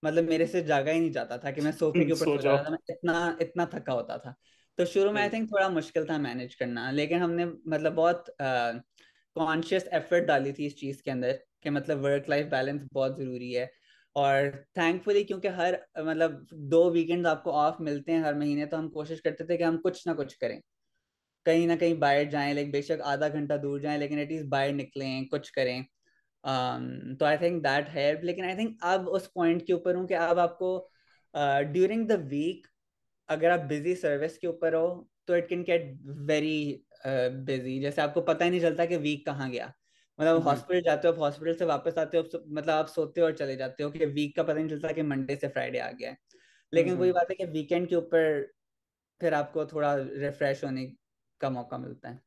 मतलब मेरे से जागा ही नहीं जाता था, कि मैं सोफे के ऊपर सो सो जाओ। जाता था, मैं इतना इतना थका होता था। तो शुरू में आई सही। थिंक थोड़ा मुश्किल था मैनेज करना, लेकिन हमने मतलब बहुत कॉन्शियस एफर्ट डाली थी इस चीज के अंदर कि मतलब वर्क लाइफ बैलेंस बहुत जरूरी है। और थैंकफुली क्योंकि हर मतलब 2 वीकेंड आपको ऑफ मिलते हैं हर महीने, तो हम कोशिश करते थे कि हम कुछ ना कुछ करें, कहीं ना कहीं बाहर जाएं, लाइक बेशक आधा घंटा दूर जाएं लेकिन एटलीस्ट बाहर निकलें, कुछ करें। तो आई थिंक दैट हेल्प। लेकिन आई थिंक अब उस पॉइंट के ऊपर हूँ कि अब आपको ड्यूरिंग द वीक अगर आप बिजी सर्विस के ऊपर हो तो it can get very busy, जैसे आपको पता ही नहीं चलता कि वीक कहाँ गया। मतलब हम्म। हॉस्पिटल जाते हो, हॉस्पिटल से वापस आते हो, मतलब आप सोते हो और चले जाते हो कि वीक का पता नहीं चलता कि मंडे से फ्राइडे आ गया है। लेकिन वही हम्म। बात है कि वीकेंड के ऊपर फिर आपको थोड़ा रिफ्रेश होने का मौका मिलता है।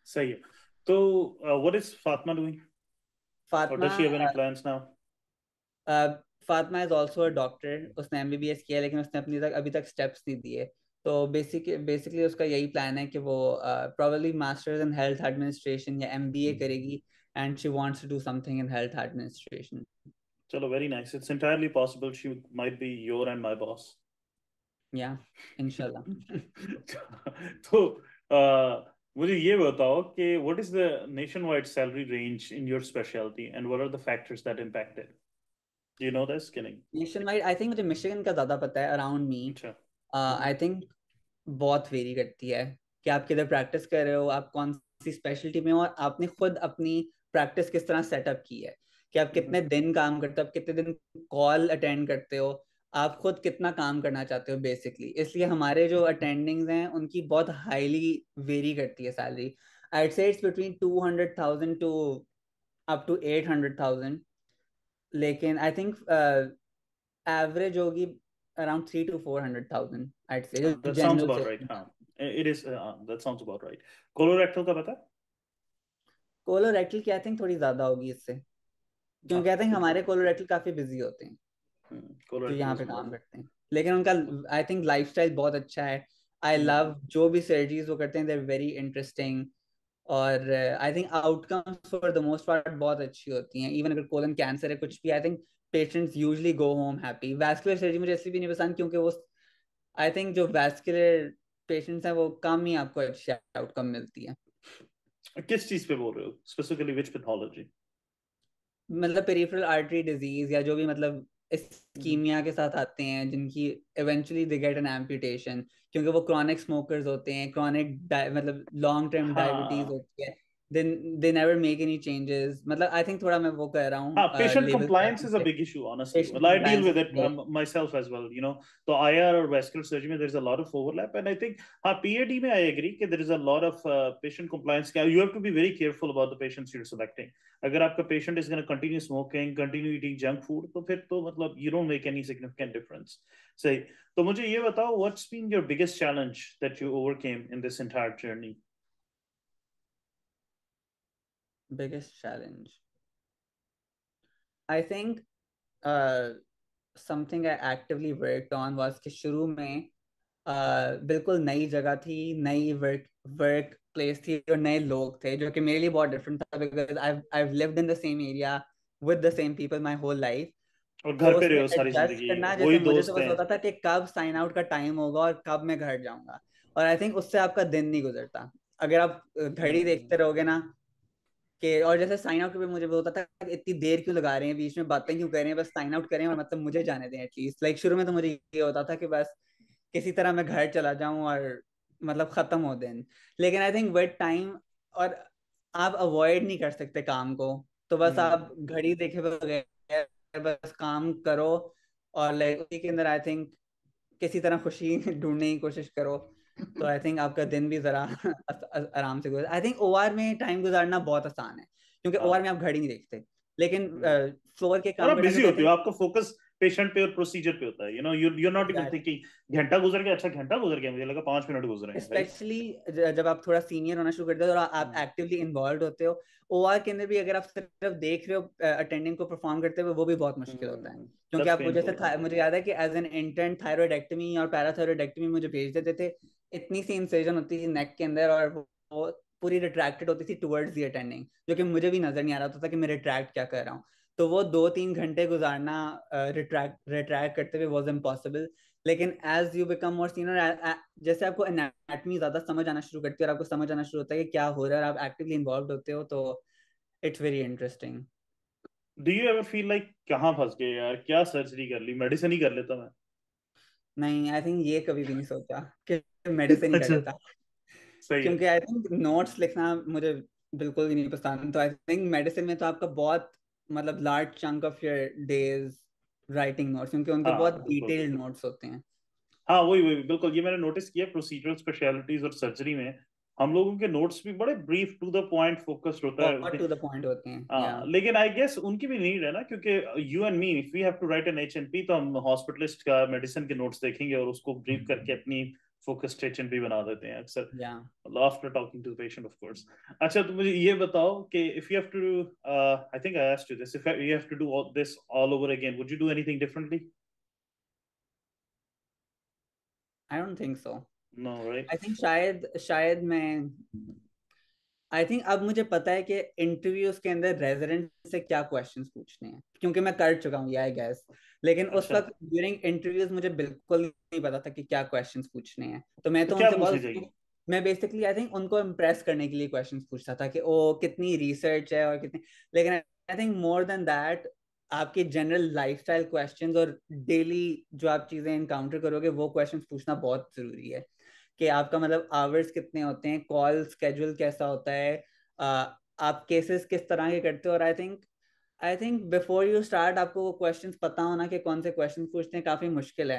सही है। तो व्हाट इज फातिमा डूइंग, और Fatima does she have any plans now? Fatima is also a doctor, उसने एमबीबीएस किया लेकिन उसने अपनी तक अभी तक स्टेप्स नहीं दिए। तो बेसिकली उसका यही प्लान है कि वो probably masters in health administration या एमबीए करेगी, and she wants to do something in health administration. Chalo, very nice. It's entirely possible she might be your and my boss. Yeah, inshallah. तो मुझे ये बताओ कि what is the nationwide salary range in your specialty and what are the factors that impact it? Do you know this? Kidding. Nationwide, I think मुझे Michigan का ज्यादा पता है. Around me, अच्छा. I think बहुत वेरी करती है कि आप किधर प्रैक्टिस कर रहे हो, आप कौन सी स्पेशलिटी में हो, और आपने खुद अपनी प्रैक्टिस किस तरह सेटअप की है, कि आप कितने दिन काम करते हो, आप कितने दिन कॉल अटेंड करते हो, आप खुद कितना काम करना चाहते हो बेसिकली. इसलिए हमारे जो अटेंडिंग्स हैं उनकी बहुत हाईली वेरी करती है salary. I'd say it's between 200,000 to up to 800,000. लेकिन I think एवरेज होगी around 3 to 400,000, I'd say. That sounds General about right. हाँ, it is. That sounds about right. Colorectal का पता? कोलोरेक्टल की आई थिंक थोड़ी ज्यादा होगी इससे, क्योंकि आई थिंक हमारे कोलोरेक्टल काफी बिजी होते हैं जो यहाँ पे काम करते हैं. लेकिन उनका आई थिंक लाइफस्टाइल बहुत अच्छा है. आई लव जो भी सर्जरीज वो करते हैं, दे आर वेरी इंटरेस्टिंग. और I think outcomes for the most part बहुत अच्छी होती हैं. इवन अगर कोलन कैंसर है कुछ भी, I think patients usually go home happy. Vascular surgery मुझे इसलिए भी नहीं पसंद क्योंकि वो आई थिंक जो वैस्कुलर पेशेंट्स हैं वो कम ही आपको अच्छी आउटकम मिलती है. किस चीज पे बोल रहे हो? स्पेसिफिकली विच पैथोलॉजी? मतलब पेरिफेरल आर्टरी डिजीज या जो भी मतलब इस्कीमिया के साथ आते हैं जिनकी eventually they get an amputation, क्योंकि वो क्रॉनिक स्मोकर्स होते हैं, क्रॉनिक मतलब लॉन्ग टर्म डायबिटीज होती है. then they never make any changes. मतलब I think थोड़ा मैं वो कह रहा हूँ Patient level compliance is a big issue, honestly. patient Well, I deal compliance with is it big. myself as well. So IR or vascular surgery, there's a lot of overlap, and I think PAD, I agree that there is a lot of patient compliance. You have to be very careful about the patients you're selecting. अगर आपका patient is going to continue smoking, continue eating junk food, तो फिर तो मतलब you don't make any significant difference. सही. तो मुझे ये बताओ, what's been your biggest challenge that you overcame in this entire journey? Biggest challenge, I think something I actively worked on was कि शुरू में बिल्कुल नई जगह थी, नई वर्क प्लेस थी और नए लोग थे, जो कि मेरे लिए बहुत डिफरेंट था because I've lived in the same area with the same people my whole life. और तो घर पे उसमें रहो सारी एडजस्ट जिंदगी, करना, वही जैसे मुझे तो दोस्त बस हैं. होता था कि कब साइन आउट का टाइम होगा और कब मैं घर जाऊंगा. और आई थिंक उससे आपका दिन नहीं गुजरता अगर आप घड़ी देखते रहोगे ना कि, और जैसे साइन आउट पे मुझे होता था कि इतनी देर क्यों लगा रहे हैं, बीच में बातें क्यों कर रहे हैं, बस साइन आउट करें और मतलब मुझे जाने दें एटलीस्ट. लाइक शुरू में तो मुझे ये होता था कि बस किसी तरह मैं घर चला जाऊं और मतलब खत्म हो दिन. लेकिन आई थिंक विद टाइम, और आप अवॉइड नहीं कर सकते काम को, तो बस आप घड़ी देखे बगैर बस काम करो. और लाइक उसी के अंदर आई थिंक किसी तरह खुशी ढूंढने की कोशिश करो, तो आई थिंक आपका दिन भी जरा आराम से गुजर. आई थिंक ओआर में टाइम गुजारना बहुत आसान है क्योंकि ओआर में आप घड़ी नहीं देखते, लेकिन फ्लोर के और काम आप करना बिजी क्योंकि आई होते हो, थिंक आपका फोकस पेशेंट पे और प्रोसीजर पे होता है. you're not even exactly, thinking घंटा गुजर गया, अच्छा घंटा गुजर गया, मुझे लगा 5 मिनट गुजरे हैं भाई. स्पेशली जब आप थोड़ा सीनियर होना शुरू करते हो और आप एक्टिवली इन्वॉल्व होते हो. ओआर के अंदर भी अगर आप सिर्फ देख रहे हो अटेंडिंग को परफॉर्म करते हुए, वो भी बहुत मुश्किल होता है क्योंकि That's आप painful. जैसे मुझे याद है कि एज एन इंटर्न थायराइडेक्टमी और पैराथायराइडेक्टमी मुझे भेज देते थे. इतनी सी इंसिजन होती थी नेक के अंदर और वो पूरी रिट्रैक्टेड होती थी टुवर्ड्स दी अटेंडिंग, जो कि मुझे भी नजर नहीं आ रहा होता था कि मैं रिट्रैक्ट क्या कर रहा हूँ. तो वो 2-3 घंटे गुजारना रिट्रैक्ट करते हुए वॉज इम्पॉसिबल. लेकिन as you become more senior, जैसे आपको एनाटमी ज्यादा समझ आना शुरू करती है और आपको समझ आना शुरू होता है कि क्या हो रहा है और आप एक्टिवली इन्वॉल्व होते हो, तो it's very interesting. Do you ever feel like कहाँ फंस गए यार, क्या सर्जरी कर ली, मेडिसिन ही कर लेता मैं. नहीं, आई थिंक ये कभी भी नहीं सोचा कि मेडिसिन ही कर अच्छा. लेता, सही है. क्योंकि आई थिंक नोट्स लिखना मुझे बिल्कुल भी नहीं पसंद. तो आई थिंक मेडिसिन में तो आपका बहुत मतलब large chunk of your days writing notes, क्योंकि उनके हाँ बहुत बिल्कुल. डिटेल्ड नोट्स होते हैं. हाँ वही वही बिल्कुल, ये मैंने नोटिस किया प्रोसीजरल स्पेशलिटीज और सर्जरी में हम लोगों के नोट्स भी बड़े brief to the point focused होता बहुत है. टू द पॉइंट होते हैं या. लेकिन आई गेस उनकी भी नीड है ना, क्योंकि you and me if we have to write an HNP तो हम हॉस्पिटलिस्ट का मेडिसिन के नोट्स देखेंगे और उसको ब्रीफ करके अपनी फोकस्ड एचएनपी बना देते हैं अक्सर, या after talking to the patient of course. अच्छा, तो मुझे ये बताओ कि if you have to I think I asked you this, if you have to do this all over again, would you do anything differently? I don't think so. No, right? I think शायद शायद मैं I think अब मुझे पता है कि interviews के अंदर रेजिडेंट से क्या क्वेश्चंस पूछने हैं, क्योंकि मैं कर चुका हूँ, आई गेस। लेकिन उस अच्छा, वक्त ड्यूरिंग इंटरव्यूज मुझे बिल्कुल नहीं पता था कि क्या क्वेश्चंस पूछने हैं, तो मैं तो तो क्या उनसे पूछने बहुत, चाहिए? मैं बेसिकली आई थिंक उनको इम्प्रेस करने के लिए क्वेश्चंस पूछता था कि ओ कितनी रिसर्च है और कितनी, लेकिन I think more than that आपके जनरल लाइफस्टाइल क्वेश्चंस और डेली जो आप चीजें इनकाउंटर करोगे वो क्वेश्चंस पूछना बहुत जरूरी है। कि आपका मतलब आवर्स कितने होते हैं, कॉल स्केड्यूल कैसा होता है, आप केसेस किस तरह के करते हो। और I think before you start आपको वो क्वेश्चंस पता होना कि कौन से क्वेश्चन पूछते हैं काफी मुश्किल है।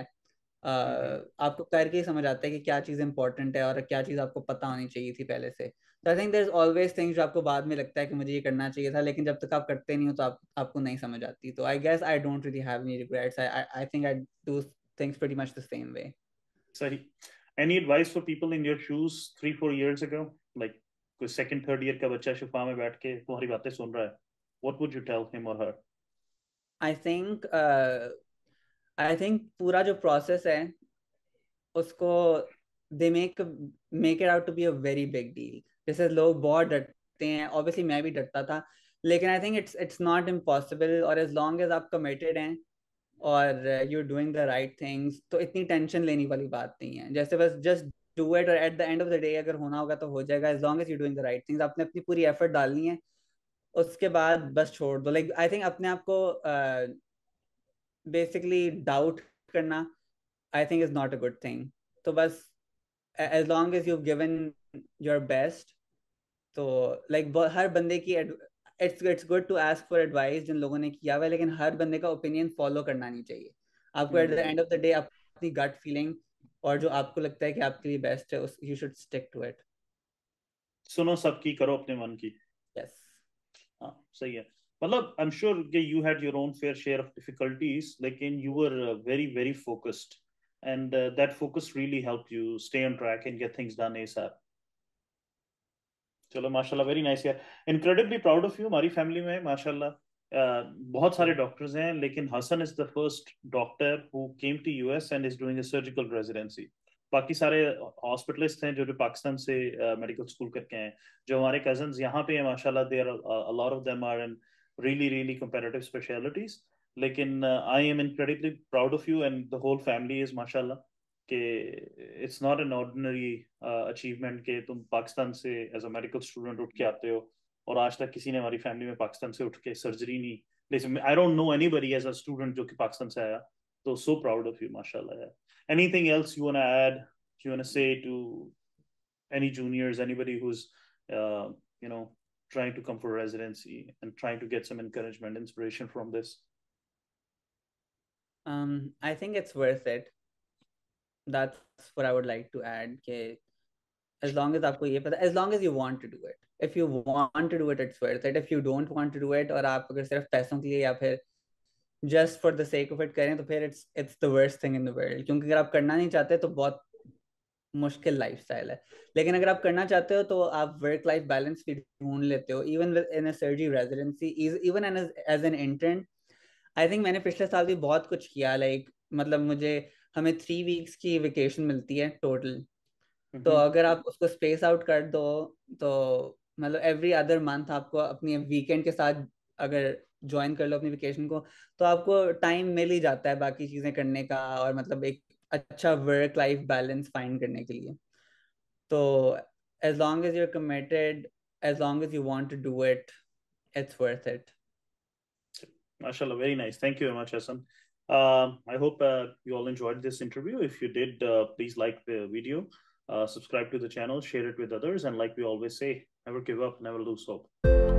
हम्म। आपको करके ही समझ आता है कि क्या चीज़ इंपॉर्टेंट है और क्या चीज़ आपको पता होनी चाहिए थी पहले से। तो I think there is always things जो आपको बाद में लगता है कि मुझे ये करना चाहिए था, लेकिन जब तक आप करते नहीं हो तो आपको नहीं समझ आती। तो I guess I don't really have any regrets, I think I do things pretty much the same way. सही। Any advice for people in your shoes 3-4 years ago? Like कोई second third year का बच्चा शिफा में बैठ के तुम्हारी बातें सुन रहा है, what would you tell him or her? I think I think पूरा जो प्रोसेस है उसको they make it out to be a very big deal. जैसे लोग बहुत डरते हैं, ऑब्वियसली मैं भी डरता था, लेकिन आई थिंक इट्स नॉट इम्पॉसिबल। और एज लॉन्ग एज आप कमिटेड हैं और you doing the right things, तो इतनी टेंशन लेने वाली बात नहीं है। जैसे बस जस्ट डू इट, और at the end of the day अगर होना होगा तो हो जाएगा, as long as you doing the right things. आपने अपनी पूरी एफर्ट डालनी है, उसके बाद बस छोड़ दो। लाइक आई थिंक अपने आप को बेसिकली डाउट करना I think is not a good thing. तो बस as long as you've given your best, तो like हर बंदे की it's good to ask for advice जिन लोगों ने किया हुआ है, लेकिन हर बंदे का ओपिनियन फॉलो करना नहीं चाहिए। आपको at the hmm. And of the day अपनी गट फीलिंग और जो आपको लगता है कि आपके लिए बेस्ट है उस you should stick to it. सुनो सबकी, करो अपने मन की। यस। हाँ, सही है। मतलब आई एम श्योर कि you had your own fair share of difficulties, लेकिन you were very very focused, and that focus really help you stay on track and get things done ASAP. चलो माशाल्लाह, very nice यार। Incredibly proud of you. हमारी family में माशाल्लाह बहुत सारे doctors हैं, लेकिन Hasan is the first doctor who came to US and is doing a surgical residency. बाकी सारे हॉस्पिटलिस्ट हैं जो जो पाकिस्तान से मेडिकल स्कूल करके हैं। जो हमारे कजन्स यहाँ पे हैं माशाल्लाह, there a lot of them are in really really comparative specialties. लेकिन I am incredibly proud of you and the whole family is माशाल्लाह कि it's not an ordinary achievement कि तुम पाकिस्तान से एज अ मेडिकल स्टूडेंट उठ के आते हो, और आज तक किसी ने हमारी फैमिली में पाकिस्तान से उठ के सर्जरी नहीं, जैसे I don't know anybody as a student जो कि पाकिस्तान से आया। तो सो प्राउड ऑफ यू माशाल्लाह यार। Anything else you want to add, you want to say to any juniors, anybody who's you know trying to come for residency and trying to get some encouragement, inspiration from this? I think it's worth it. That's what I would like to add कि as long as आपको ये पता, as long as you want to do it, if you want to do it it's worth it. If you don't want to do it और आप अगर सिर्फ पैसों के लिए या फिर just for the sake of it करें, तो फिर it's the worst thing in the world। क्योंकि अगर आप करना नहीं चाहते तो बहुत मुश्किल लाइफस्टाइल है। लेकिन अगर आप करना चाहते हो तो आप वर्क लाइफ बैलेंस भी ढूंढ लेते हो, even in a surgery residency, even as an intern. I think मैंने पिछले साल भी बहुत कुछ किया। लाइक मतलब मुझे, हमें 3 वीक्स की वेकेशन मिलती है टोटल। तो Mm-hmm. अगर आप उसको स्पेस आउट कर दो तो मतलब एवरी अदर मंथ आपको अपनी वीकेंड के साथ अगर ज्वाइन कर लो अपनी वेकेशन को, तो आपको टाइम मिल ही जाता है बाकी चीजें करने का, और मतलब एक अच्छा वर्क लाइफ बैलेंस फाइंड करने के लिए। तो as long as you're committed, as long as you want to do it, it's worth it. Mashallah, very nice. Thank you very much, Hassan. I hope you all enjoyed this interview. If you did, please like the video, subscribe to the channel, share it with others, and like we always say, never give up, never lose hope.